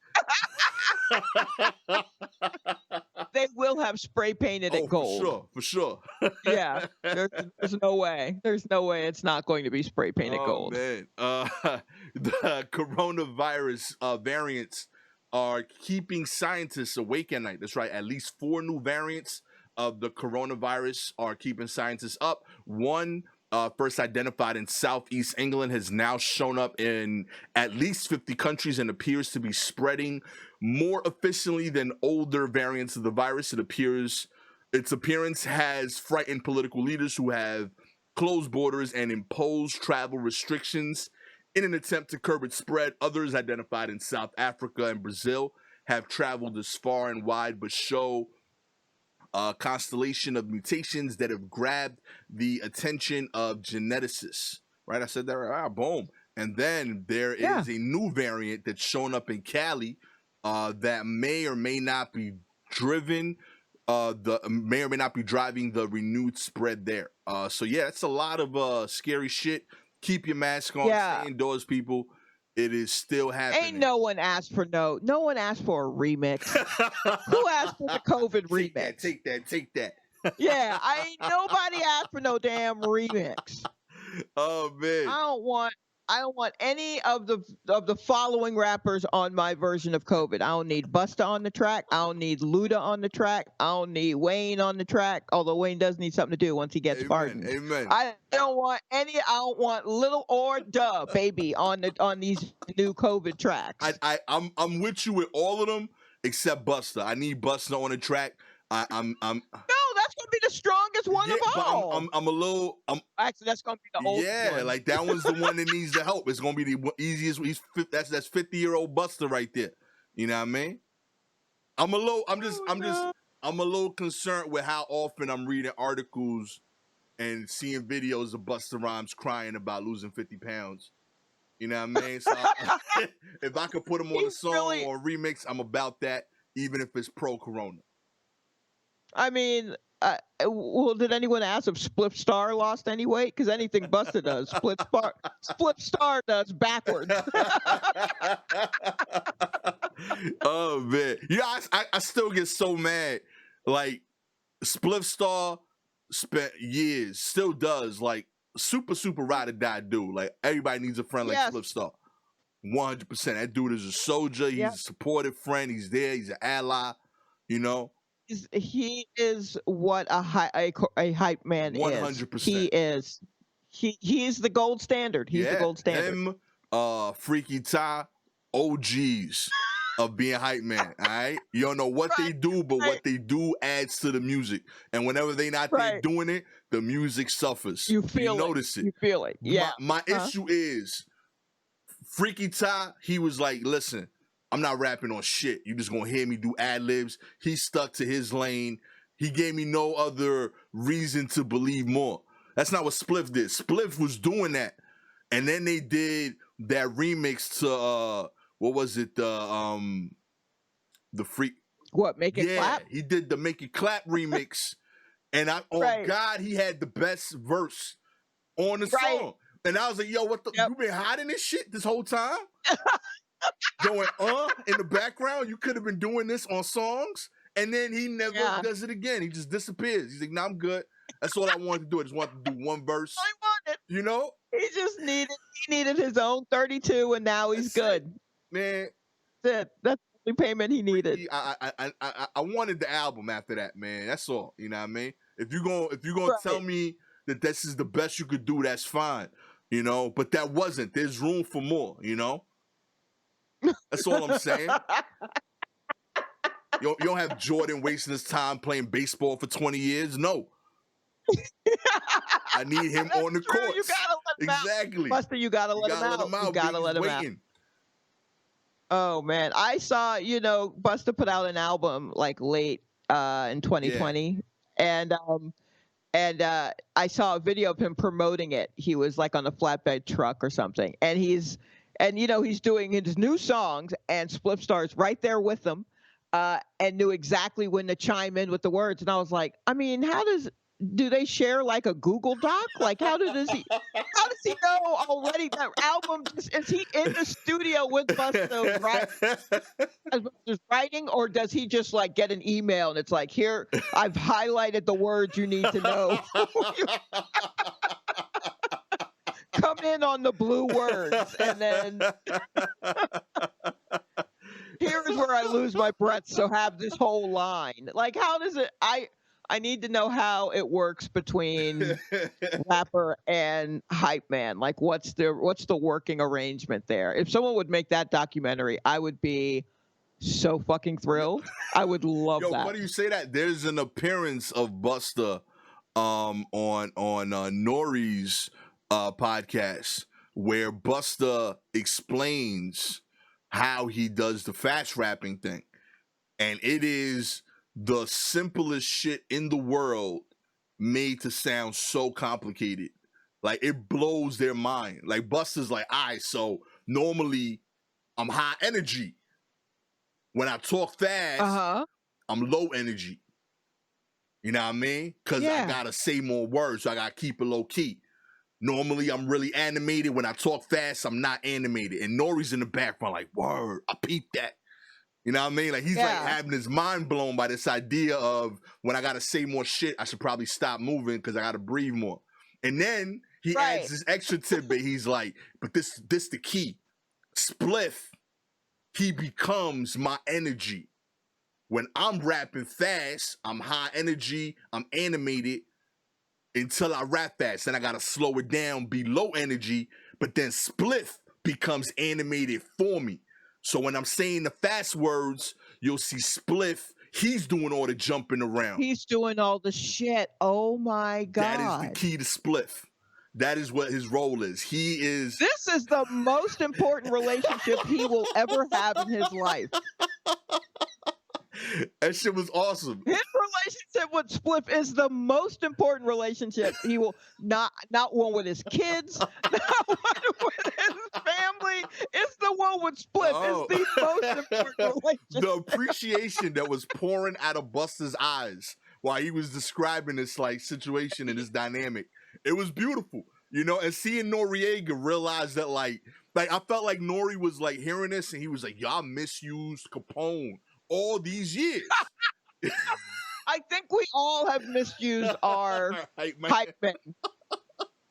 They will have spray painted it gold. For sure. Yeah, there's no way. There's no way it's not going to be spray painted gold. Man, the coronavirus variants are keeping scientists awake at night. That's right. At least 4 new variants of the coronavirus are keeping scientists up. One, first identified in Southeast England, has now shown up in at least 50 countries and appears to be spreading more efficiently than older variants of the virus. Its appearance has frightened political leaders who have closed borders and imposed travel restrictions in an attempt to curb its spread. Others identified in South Africa and Brazil have traveled as far and wide, but show a constellation of mutations that have grabbed the attention of geneticists. Right? I said that right. Boom. And then there is a new variant that's shown up in Cali that may or may not be driving the renewed spread there. So yeah, it's a lot of scary shit. Keep your mask on. Stay indoors, people. It is still happening. Ain't no one asked for no one asked for a remix. Who asked for the COVID remix? Take that. Yeah, nobody asked for no damn remix. Oh man. I don't want I don't want any of the following rappers on my version of COVID. I don't need Busta on the track. I don't need Luda on the track. I don't need Wayne on the track. Although Wayne does need something to do once he gets Amen. pardoned. Amen. I don't want any. I don't want Little or Duh Baby on these new COVID tracks. I'm with you with all of them except Busta. I need Busta on the track. I'm No, that's gonna be the strongest one yeah, of but all. I'm a little Actually, that's gonna be the oldest yeah, one. like that one's the one that needs the help. It's gonna be the easiest. That's 50-year-old Busta right there. You know what I mean? I'm a little concerned with how often I'm reading articles and seeing videos of Busta Rhymes crying about losing 50 pounds. You know what I mean? So if I could put him on a song or a remix, I'm about that, even if it's pro-corona. I mean, well, did anyone ask if Split Star lost any weight? Because anything Busta does, Split Star does backwards. Oh man, yeah, I still get so mad. Like Spliff Star spent years, still does, like super ride or die dude. Like everybody needs a friend like Spliff Star. 100%. That dude is a soldier. He's a supportive friend. He's there. He's an ally. You know. He is what a hype man 100%. is. He is. He is the gold standard. He's the gold standard. Him, Freaky Ty, OGs of being hype man. All right, you don't know what they do, but what they do adds to the music. And whenever they not there doing it, the music suffers. You feel notice it. You feel it. Yeah. My issue is Freaky Ty. He was like, listen, I'm not rapping on shit. You just gonna hear me do ad-libs. He stuck to his lane. He gave me no other reason to believe more. That's not what Spliff did. Spliff was doing that. And then they did that remix to what was it? The freak. What, Make It Clap? He did the Make It Clap remix. And God, he had the best verse on the song. And I was like, yo, what the you been hiding this shit this whole time? Going in the background, you could have been doing this on songs, and then he never does it again. He just disappears. He's like, "Nah, I'm good. That's all I wanted to do. I just wanted to do one verse." I wanted. You know, he needed his own 32, and now he's good. Man, that's the only payment he needed. I wanted the album after that, man. That's all. You know what I mean? If you're gonna tell me that this is the best you could do, that's fine. You know, but that wasn't. There's room for more. You know. That's all I'm saying. You don't have Jordan wasting his time playing baseball for 20 years. No. I need him on the court. You gotta let him exactly. Out. Busta, you gotta let him out. You gotta let him out. Oh man, I saw, Busta put out an album like late in 2020, and I saw a video of him promoting it. He was like on a flatbed truck or something, and he's doing his new songs, and Spliff Star's right there with him, and knew exactly when to chime in with the words. And I was like, I mean, do they share like a Google Doc? Like, how does he know already that album? Is he in the studio with Busta, right? As Busta's writing, or does he just like get an email and it's like, here, I've highlighted the words you need to know. Come in on the blue words, and then here's where I lose my breath. So have this whole line. Like, how does it? I need to know how it works between rapper and hype man. Like, what's the working arrangement there? If someone would make that documentary, I would be so fucking thrilled. I would love that. Why do you say that? There's an appearance of Busta on Nori's podcast where Busta explains how he does the fast rapping thing, and it is the simplest shit in the world made to sound so complicated. Like, it blows their mind. Like, Busta's like, all right, so normally I'm high energy. When I talk fast, I'm low energy. You know what I mean? Because I gotta say more words, so I gotta keep it low key. Normally, I'm really animated. When I talk fast, I'm not animated. And Nori's in the background like, word, I peeped that. You know what I mean? Like, he's like having his mind blown by this idea of when I got to say more shit, I should probably stop moving because I got to breathe more. And then he adds Right. this extra tidbit. He's like, but this the key. Spliff, he becomes my energy. When I'm rapping fast, I'm high energy, I'm animated until I rap fast. Then I gotta slow it down, be low energy, but then Spliff becomes animated for me. So when I'm saying the fast words, you'll see Spliff, he's doing all the jumping around. He's doing all the shit. Oh my That is the God. key to Spliff. That is what his role is. He is. This is the most important relationship he will ever have in his life. That shit was awesome. His relationship with Spliff is the most important relationship he will not one with his kids, not one with his family. It's the one with Spliff. Oh. It's the most important relationship. The appreciation that was pouring out of Busta's eyes while he was describing this like situation and this dynamic, it was beautiful, you know. And seeing Noriega realize that like I felt like Nori was like hearing this and he was like, y'all misused Capone all these years. I think we all have misused our hype men.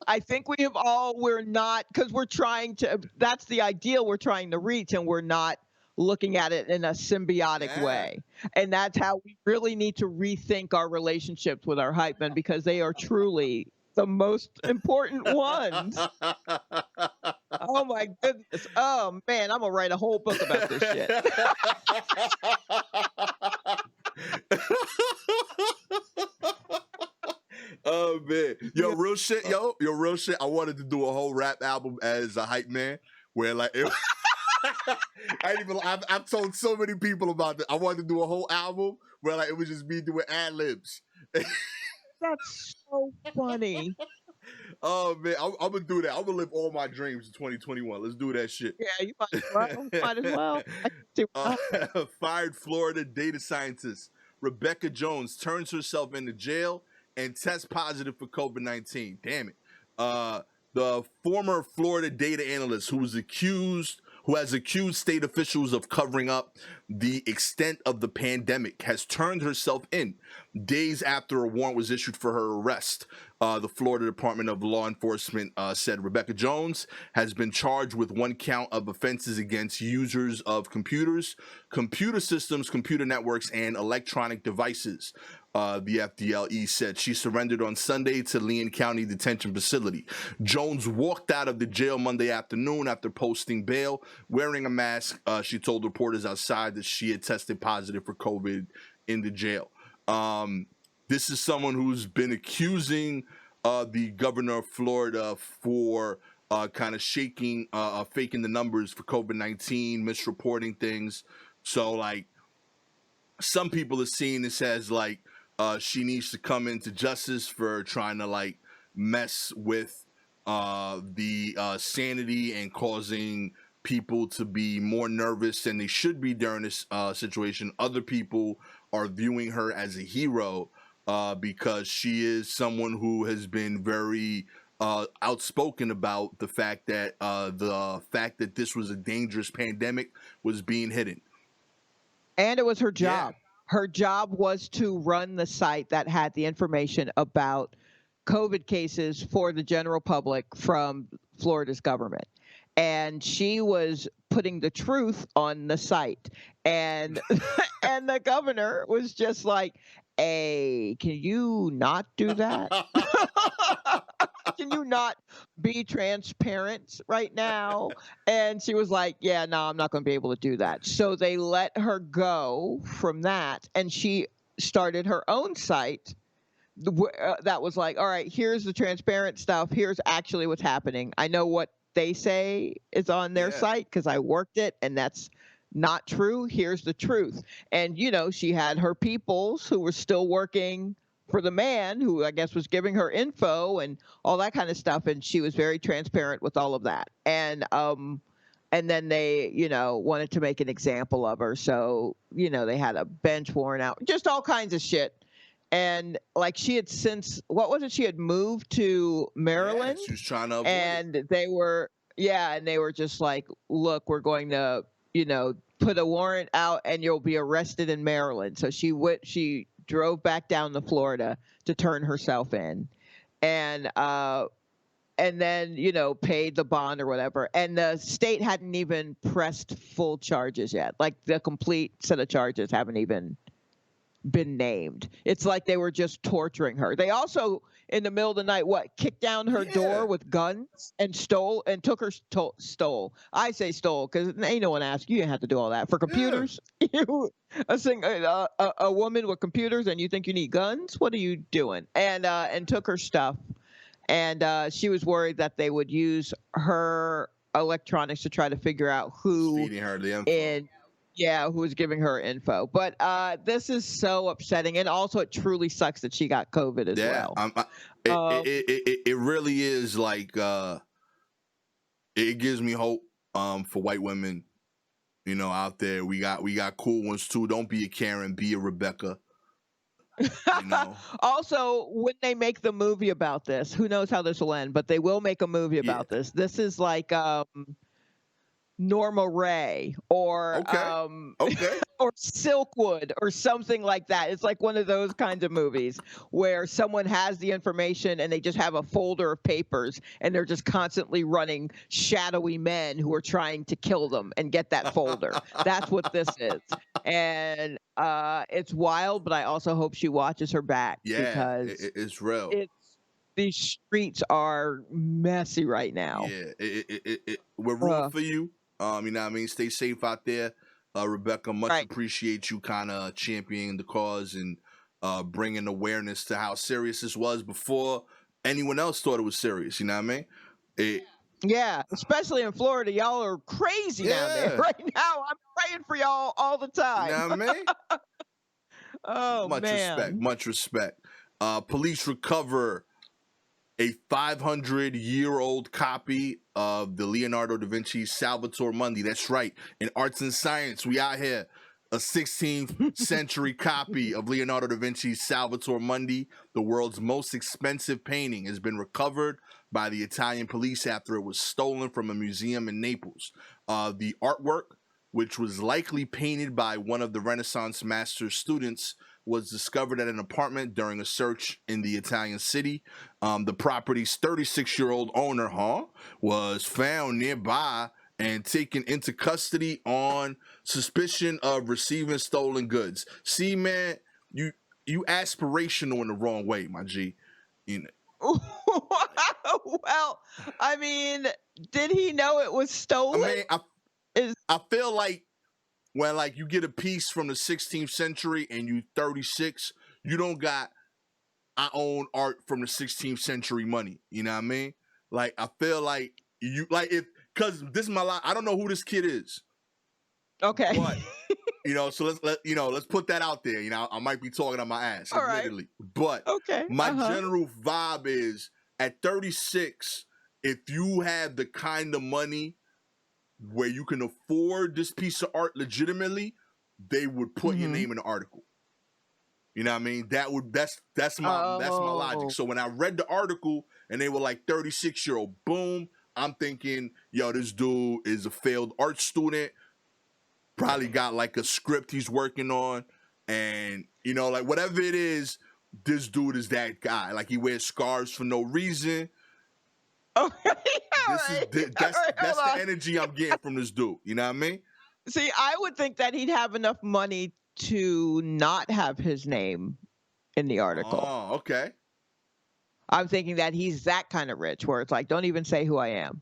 I think we're not, because we're trying to, that's the ideal we're trying to reach, and we're not looking at it in a symbiotic way. And that's how we really need to rethink our relationships with our hype men, because they are truly the most important ones. Oh my goodness. Oh man, I'm gonna write a whole book about this shit. Oh man, real shit. I wanted to do a whole rap album as a hype man, where like it, I've told so many people about this. I wanted to do a whole album where like it was just me doing ad libs. That's so funny. Oh man, I'm gonna do that. I'm gonna live all my dreams in 2021. Let's do that shit. Yeah, you might as well. Might as well. I can see why. Fired Florida data scientist Rebecca Jones turns herself into jail and tests positive for COVID-19. Damn it. The former Florida data analyst who has accused state officials of covering up the extent of the pandemic has turned herself in days after a warrant was issued for her arrest. The Florida Department of Law Enforcement said Rebecca Jones has been charged with one count of offenses against users of computers, computer systems, computer networks, and electronic devices. The FDLE said she surrendered on Sunday to Leon County Detention Facility. Jones walked out of the jail Monday afternoon after posting bail. Wearing a mask, she told reporters outside that she had tested positive for COVID in the jail. This is someone who's been accusing the governor of Florida for kind of faking the numbers for COVID-19, misreporting things. So, like, some people are seeing this as, like, she needs to come into justice for trying to, like, mess with the sanity and causing people to be more nervous than they should be during this situation. Other people are viewing her as a hero because she is someone who has been very outspoken about the fact that this was a dangerous pandemic was being hidden. And it was her job. Yeah. Her job was to run the site that had the information about COVID cases for the general public from Florida's government. And she was putting the truth on the site. And and the governor was just like, hey, can you not do that? Can you not be transparent right now? And she was like, yeah, no, I'm not going to be able to do that. So they let her go from that. And she started her own site that was like, all right, here's the transparent stuff. Here's actually what's happening. I know what they say is on their site because I worked it, and that's not true. Here's the truth. And, you know, she had her peoples who were still working for the man who I guess was giving her info and all that kind of stuff. And she was very transparent with all of that. And then they, you know, wanted to make an example of her. So, you know, they had a bench warrant out, just all kinds of shit. And like she had since, what was it? She had moved to Maryland. Yeah, she was trying to avoid and they were just like, look, we're going to, you know, put a warrant out and you'll be arrested in Maryland. So she drove back down to Florida to turn herself in. And and then, paid the bond or whatever. And the state hadn't even pressed full charges yet. Like the complete set of charges haven't even been named. It's like they were just torturing her. They also, in the middle of the night, kicked down her Yeah. door with guns and took her stole. I say stole because ain't no one asked you. You have to do all that for computers. You a woman with computers, and you think you need guns? What are you doing? And took her stuff. And she was worried that they would use her electronics to try to figure out who Feeding her the info. who was giving her info. But this is so upsetting, and also it truly sucks that she got COVID as well. It really is like it gives me hope for white women, out there. We got cool ones too. Don't be a Karen, be a Rebecca. Also, when they make the movie about this, who knows how this will end, but they will make a movie about this. This is like Norma Ray or or Silkwood or something like that. It's like one of those kinds of movies where someone has the information and they just have a folder of papers and they're just constantly running shadowy men who are trying to kill them and get that folder. That's what this is. And it's wild, but I also hope she watches her back because it's real. These streets are messy right now. Yeah, we're rooting for you. You know what I mean? Stay safe out there. Rebecca, much appreciate you kind of championing the cause and bringing awareness to how serious this was before anyone else thought it was serious. You know what I mean? Especially in Florida. Y'all are crazy down there right now. I'm praying for y'all all the time. You know what I mean? Oh, Much respect. Police recover a 500-year-old copy of the Leonardo da Vinci's Salvator Mundi. That's right. In arts and science, we out here. A 16th century copy of Leonardo da Vinci's Salvator Mundi, the world's most expensive painting, has been recovered by the Italian police after it was stolen from a museum in Naples. The artwork, which was likely painted by one of the Renaissance master's students, was discovered at an apartment during a search in the Italian city. The property's 36-year-old owner, was found nearby and taken into custody on suspicion of receiving stolen goods. See, man, you aspirational in the wrong way, my G. Well, I mean, did he know it was stolen? I mean, I feel like when you get a piece from the 16th century and you 36, you don't got, I own art from the 16th century money. You know what I mean? Like, I feel like because this is my life. I don't know who this kid is. Okay. But, so let's put that out there. I might be talking on my ass, admittedly. But my general vibe is at 36, if you have the kind of money where you can afford this piece of art legitimately, they would put your name in the article. You know what I mean? That's my logic. So when I read the article and they were like 36-year-old, boom, I'm thinking, yo, this dude is a failed art student, probably got like a script he's working on, and whatever it is, this dude is that guy. Like, he wears scarves for no reason. That's the energy I'm getting from this dude. You know what I mean? See, I would think that he'd have enough money to not have his name in the article. Oh, okay. I'm thinking that he's that kind of rich where it's like, don't even say who I am.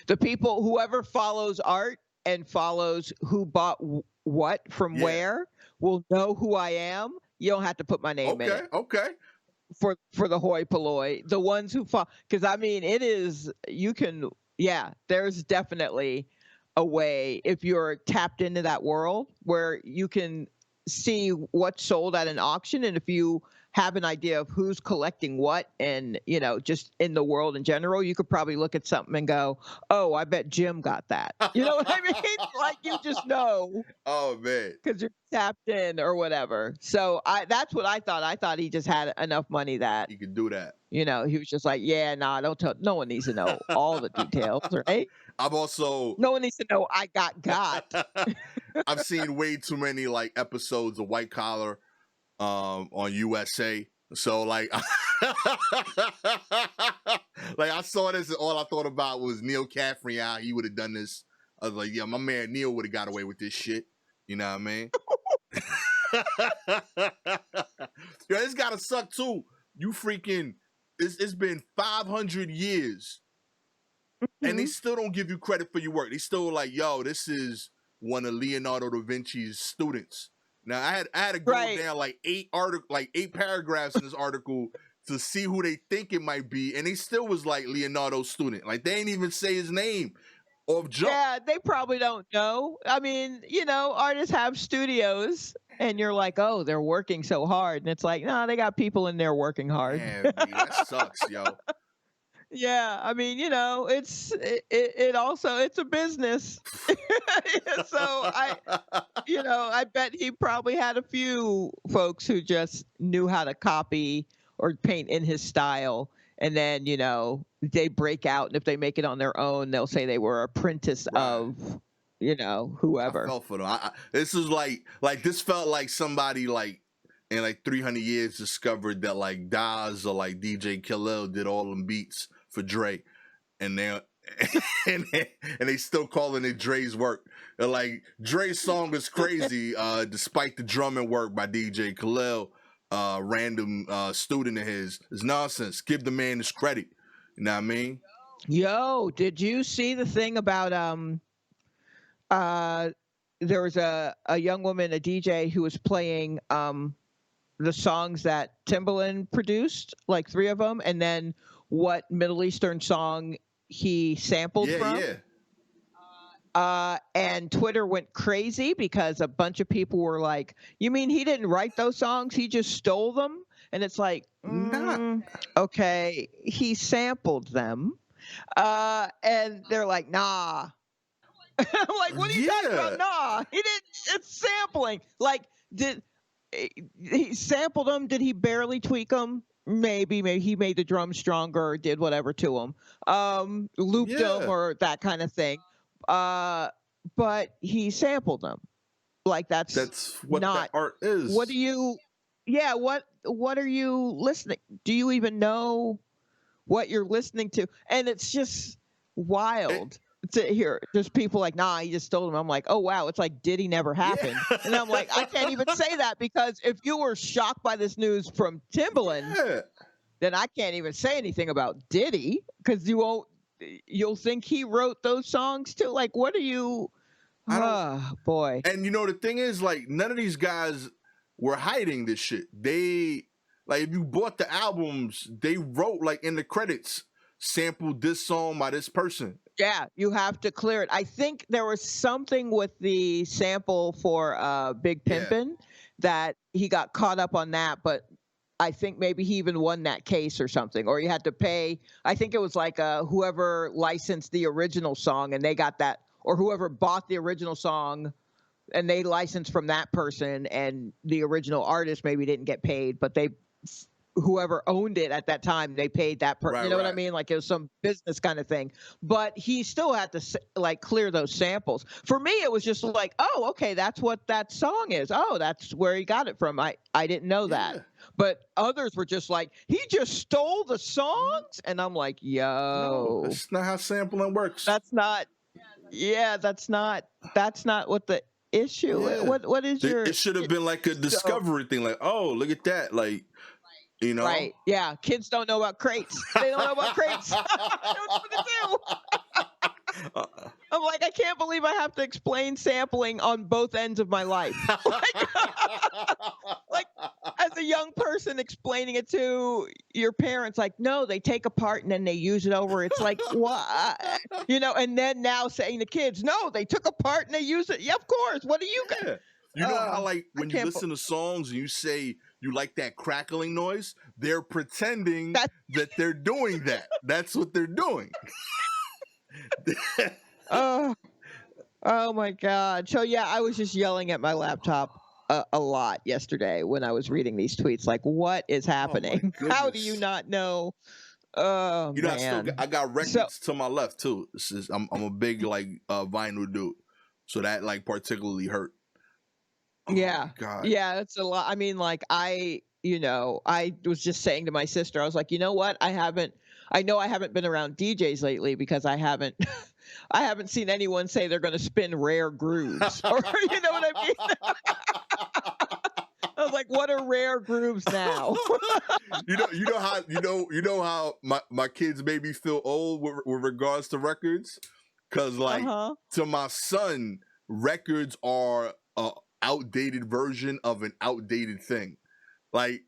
The people, whoever follows art and follows who bought what from where, will know who I am. You don't have to put my name in it. Okay. For the hoi polloi, the ones who follow, because I mean, it is, there's definitely a way, if you're tapped into that world, where you can see what's sold at an auction, and if you have an idea of who's collecting what, and just in the world in general, you could probably look at something and go, oh, I bet Jim got that. You know what I mean? Like, you just know. Oh, man. Because you're tapped in or whatever. So that's what I thought. I thought he just had enough money that he could do that. He was just like, don't tell. No one needs to know all the details, right? No one needs to know I got. I've seen way too many episodes of White Collar on USA. So Like I saw this, and all I thought about was Neil Caffrey. How he would have done this. I was like, yeah, my man Neil would have got away with this shit. You know what I mean? Yeah, it's gotta suck too. You freaking, it's been 500 years, and they Mhm. still don't give you credit for your work. They still like, yo, this is one of Leonardo da Vinci's students. Now I had to go Right. down like 8 paragraphs in this article to see who they think it might be, and they still was like Leonardo's student. Like they ain't even say his name off jump. Yeah, they probably don't know. I mean, artists have studios and you're like, "Oh, they're working so hard." And it's like, "No, they got people in there working hard." Man, B, that sucks, yo. Yeah, I mean, it also it's a business. So I bet he probably had a few folks who just knew how to copy or paint in his style. And then, they break out. And if they make it on their own, they'll say they were apprentice Right. of, I whoever. felt for them. This is like this felt like somebody like in like 300 years discovered that like Daz or like DJ Khalil did all them beats for Dre, and they and they still calling it Dre's work. They're like Dre's song is crazy, despite the drumming work by DJ Khalil, random student of his. It's nonsense. Give the man his credit. You know what I mean? Yo, did you see the thing about uh there was a young woman, a DJ, who was playing the songs that Timbaland produced, like 3 of them, and then what Middle Eastern song he sampled Yeah, from. yeah. And Twitter went crazy because a bunch of people were like, "You mean he didn't write those songs? He just stole them?" And it's like, Not. okay, he sampled them. And they're like, "Nah." I'm like, "What are you talking Yeah. about? Nah, he didn't. It's sampling. Like, did he sampled them? Did he barely tweak them? Maybe he made the drum stronger or did whatever to them, looped them Yeah. or that kind of thing. But he sampled them. Like That's what that not. art is. What do you? Yeah. What are you listening? Do you even know what you're listening to? And it's just wild to hear just people like, "Nah, he just stole them." I'm like, "Oh wow," it's like Diddy never happened. Yeah. And I'm like, I can't even say that, because if you were shocked by this news from Timbaland, Yeah. then I can't even say anything about Diddy, because you'll think he wrote those songs too. Like, what are you? I don't. Boy. And the thing is, like, none of these guys were hiding this shit. They, like, if you bought the albums, they wrote like in the credits, sampled this song by this person. Yeah, you have to clear it. I think there was something with the sample for Big Yeah. Pimpin' that he got caught up on that, but I think maybe he even won that case or something, or you had to pay. I think it was like whoever licensed the original song and they got that, or whoever bought the original song and they licensed from that person, and the original artist maybe didn't get paid, but whoever owned it at that time, they paid that person. Right, You know what I right. mean? Like it was some business kind of thing. But he still had to like clear those samples. For me, it was just like, oh, okay, that's what that song is. Oh, that's where he got it from. I didn't know that. Yeah. But others were just like, he just stole the songs, and I'm like, No, yo, that's not how sampling works. that's not. Yeah, that's not what the issue. Yeah. What is your? It should have been like a discovery thing. Like, oh, look at that. Like, you know. Right. Yeah. Kids don't know about crates. They don't know about crates. They don't know what to do. I'm like, I can't believe I have to explain sampling on both ends of my life. Like, as a young person explaining it to your parents, like, no, they take a part and then they use it over. It's like, what? And then now saying to kids, no, they took a part and they use it. Yeah, of course. What do you got? Yeah. You know how, like, when you can't listen to songs and you say you like that crackling noise, they're pretending that they're doing that. That's what they're doing. Oh my God. So yeah, I was just yelling at my laptop a lot yesterday when I was reading these tweets. Like, what is happening? How do you goodness. not know? Oh man. I got records to my left too. I'm a big like vinyl dude, so that like particularly hurt. Oh, Yeah. God. Yeah, it's a lot. I mean, like I I was just saying to my sister, I was like, you know what? I know I haven't been around DJs lately because I haven't, I haven't seen anyone say they're going to spin rare grooves, or you know what I mean? I was like, what are rare grooves now? you know how my kids made me feel old with regards to records, because Uh like huh. to my son, records are a outdated version of an outdated thing. Like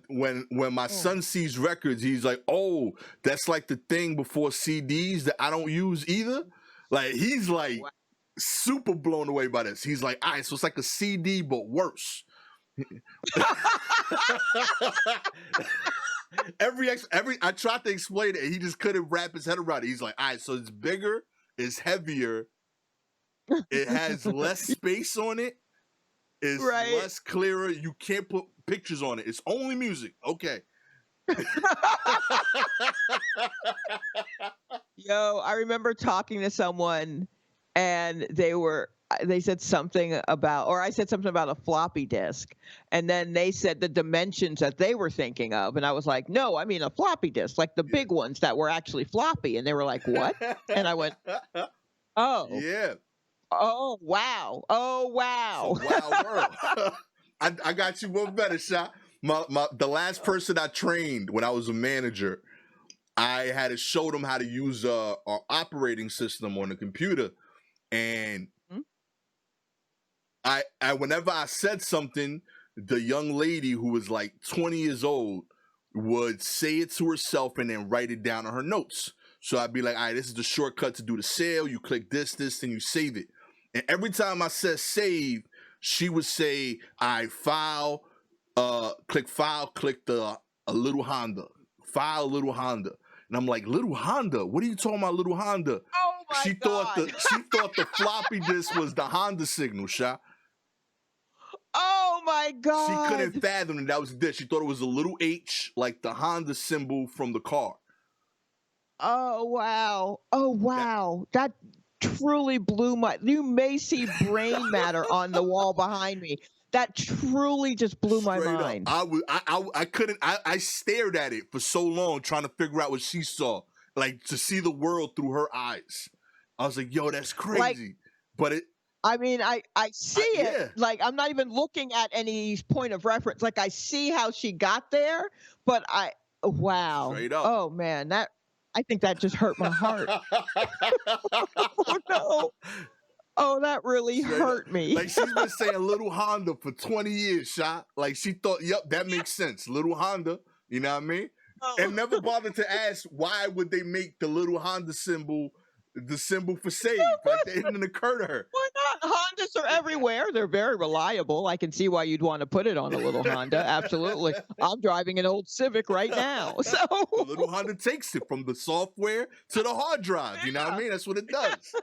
when my Oh, son sees records, he's like, "Oh, that's like the thing before CDs that I don't use either." Like he's like wow. super blown away by this. He's like, "All right, so it's like a CD but worse." every I tried to explain it, and he just couldn't wrap his head around it. He's like, "All right, so it's bigger, it's heavier, it has less space on it, it's Right. less clearer. You can't put pictures on it. It's only music." Okay. Yo, I remember talking to someone and they said something about, or I said something about a floppy disk, and then they said the dimensions that they were thinking of, and I was like, "No, I mean a floppy disk, like the Yeah. big ones that were actually floppy." And they were like, "What?" And I went, "Oh, Yeah. oh wow, oh It's a wow." wild world. I got you one better shot. The last person I trained when I was a manager, I had to show them how to use our operating system on the computer, and Mhm. I whenever I said something, the young lady who was like 20 years old would say it to herself and then write it down on her notes. So I'd be like, all right, this is the shortcut to do the sale. You click this, and you save it. And every time I said save, she would say, I file, click the a little Honda. File little Honda. And I'm like, little Honda? What are you talking about, little Honda? Oh my God. She thought the floppy disk was the Honda signal, Sha. Oh my She couldn't God. fathom that was this. She thought it was a little H, like the Honda symbol from the car. Oh wow. Oh That wow. That truly blew my you may see brain matter on the wall behind me. That truly just blew my straight up. mind. I couldn't. I stared at it for so long trying to figure out what she saw, like to see the world through her eyes. I was like, yo, that's Like, crazy. But I mean, I see it. yeah, Like, I'm not even looking at any point of reference. Like, I see how she got there, but wow. straight up. Oh man, I think that just hurt my heart. Oh no. Oh, that really Straight up. hurt me. Like she's been saying little Honda for 20 years, shot. Like she thought, yep, that makes sense. Little Honda, you know what I mean? And never bothered to ask why would they make the little Honda symbol the symbol for save. Like that didn't occur to her. Why not? Hondas are everywhere. They're very reliable. I can see why you'd want to put it on a little Honda. Absolutely. I'm driving an old Civic right now. So, The little Honda takes it from the software to the hard drive. You know what I yeah. mean? That's what it does.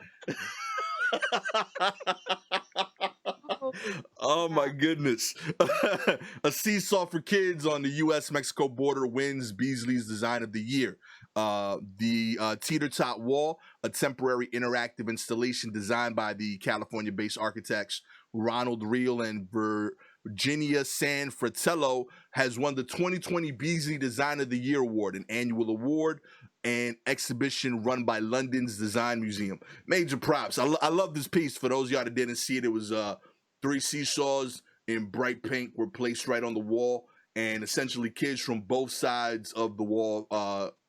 Oh, Oh my wow. goodness. A seesaw for kids on the US Mexico border wins Beasley's Design of the Year. The teeter tot wall, a temporary interactive installation designed by the California based architects Ronald Reel and Virginia San Fratello, has won the 2020 Beasley Design of the Year Award, an annual award and exhibition run by London's Design Museum. Major props. I love this piece. For those of y'all that didn't see it, it was 3 seesaws in bright pink were placed right on the wall, and essentially kids from both sides of the wall,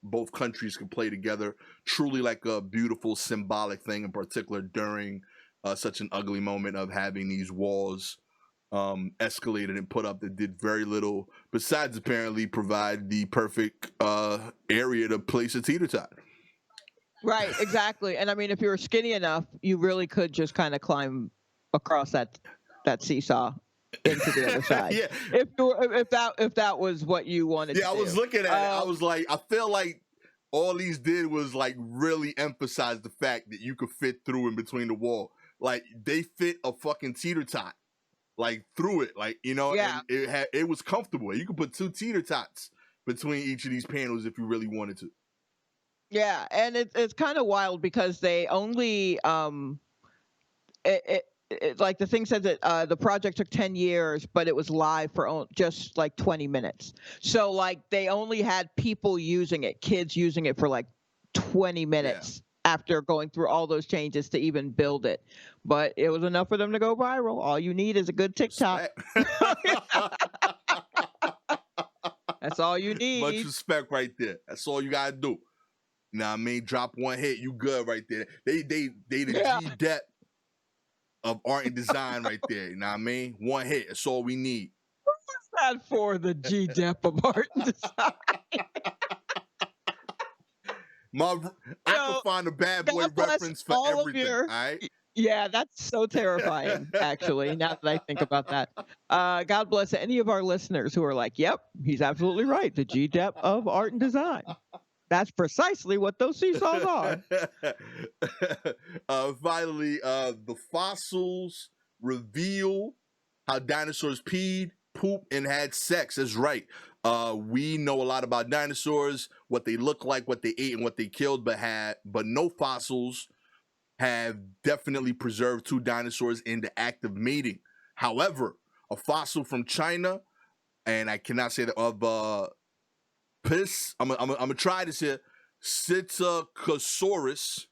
both countries can play together. Truly like a beautiful symbolic thing, in particular during such an ugly moment of having these walls escalated and put up that did very little besides apparently provide the perfect area to place a teeter tot. Right, exactly. And I mean, if you were skinny enough, you really could just kind of climb across that seesaw into the other side. Yeah, If that was what you wanted yeah. to I was do. looking at it. I was like, I feel like all these did was like really emphasize the fact that you could fit through in between the wall. Like they fit a fucking teeter tot like through it, like Yeah. and it was comfortable. You could put 2 teeter tots between each of these panels if you really wanted to. Yeah, and it's kind of wild because they only it like the thing said that the project took 10 years, but it was live for just like 20 minutes. So like they only had people using it, kids using it for like 20 minutes after going through all those changes to even build it. But it was enough for them to go viral. All you need is a good TikTok. That's all you need. Much respect right there. That's all you gotta do. You know what I mean? Drop one hit, you good right there. They the G-depth of art and design right there. You know what I mean? One hit, that's all we need. What's that for, the G-depth of art and design? I can find a bad boy reference for everything. All right? Yeah, that's so terrifying, actually, now that I think about that. God bless any of our listeners who are like, yep, he's absolutely right. The G-depth of art and design. That's precisely what those seesaws are. Finally, the fossils reveal how dinosaurs peed, pooped, and had sex. That's right. We know a lot about dinosaurs, what they look like, what they ate, and what they killed, but no fossils have definitely preserved two dinosaurs in the act of mating. However, a fossil from China, and I cannot say that of I'm gonna try this here. Psittacosaurus.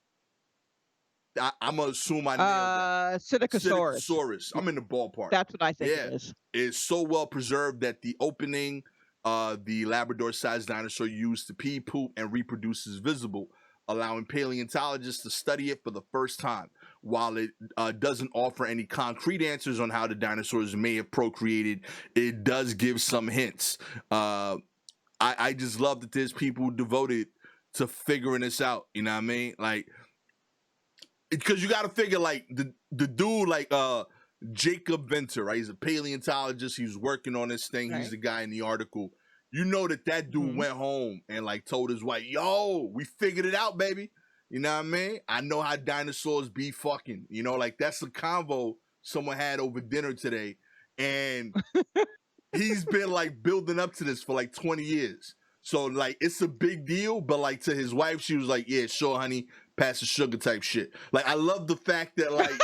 I'm gonna assume I nailed that. Psittacosaurus. I'm in the ballpark. That's what I think it is. It's so well preserved that the opening the Labrador-sized dinosaur used to pee, poop, and reproduce is visible, allowing paleontologists to study it for the first time. While it doesn't offer any concrete answers on how the dinosaurs may have procreated, it does give some hints. I just love that there's people devoted to figuring this out. You know what I mean? Like, because you got to figure, like, the dude, like, Jacob Venter, right? He's a paleontologist. He was working on this thing. Right. He's the guy in the article. You know that dude went home and, like, told his wife, yo, we figured it out, baby. You know what I mean? I know how dinosaurs be fucking. You know, like, that's a convo someone had over dinner today. And he's been, like, building up to this for, like, 20 years. So, like, it's a big deal. But, like, to his wife, she was like, yeah, sure, honey, pass the sugar type shit. Like, I love the fact that, like,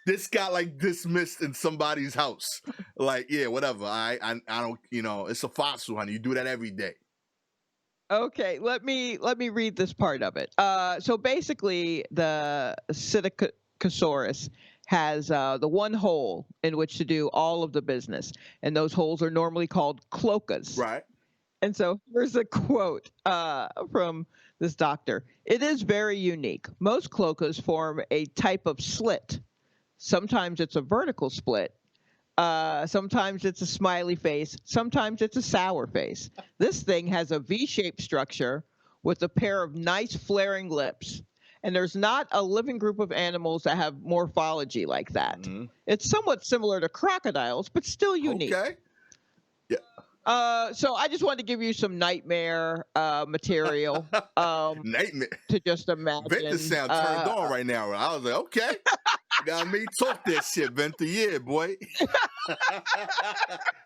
this got, like, dismissed in somebody's house. Like, yeah, whatever. I don't, you know, it's a fossil, honey. You do that every day. Okay, let me read this part of it. So basically, the Psittacosaurus has the one hole in which to do all of the business, and those holes are normally called cloacas. Right. And so here's a quote from this doctor. It is very unique. Most cloacas form a type of slit. Sometimes it's a vertical split. Sometimes it's a smiley face. Sometimes it's a sour face. This thing has a V-shaped structure with a pair of nice flaring lips. And there's not a living group of animals that have morphology like that. Mm-hmm. It's somewhat similar to crocodiles, but still unique. Okay. Yeah. So I just wanted to give you some nightmare material. Nightmare. To just imagine. Venter sound turned on right now. I was like, okay. You got me? Talk that shit, Venter. Yeah, boy.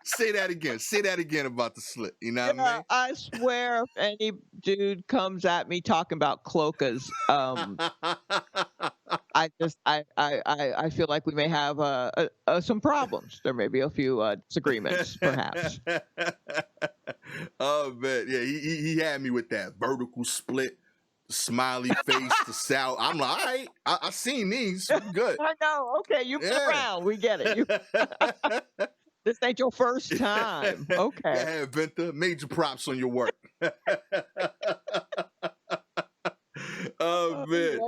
Say that again. Say that again about the slit. You know what I mean? I swear if any dude comes at me talking about cloacas, I feel like we may have some problems. There may be a few disagreements, perhaps. Oh man, yeah, he had me with that vertical split, smiley face, the sour. I'm like, all right, I seen these. I'm good. I know. Okay, you've been around. We get it. This ain't your first time. Okay. Yeah, Venter, major props on your work. Oh man,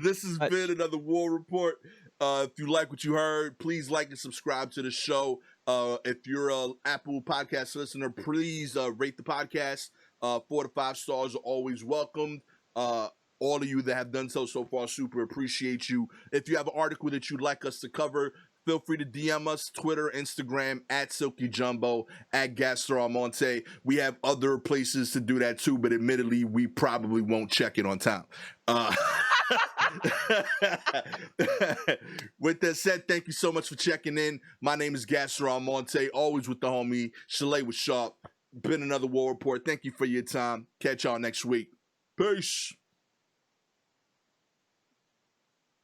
this has been another War Report. If you like what you heard, please like and subscribe to the show. If you're an Apple Podcast listener, please rate the podcast. 4 to 5 stars are always welcomed. All of you that have done so far, super appreciate you. If you have an article that you'd like us to cover, feel free to DM us, Twitter, Instagram, at Silky Jumbo, at Gastor Almonte. We have other places to do that too, but admittedly, we probably won't check it on time. With that said, thank you so much for checking in. My name is Gastor Almonte, always with the homie Shalewa Sharpe. Been another War Report. Thank you for your time. Catch y'all next week. Peace.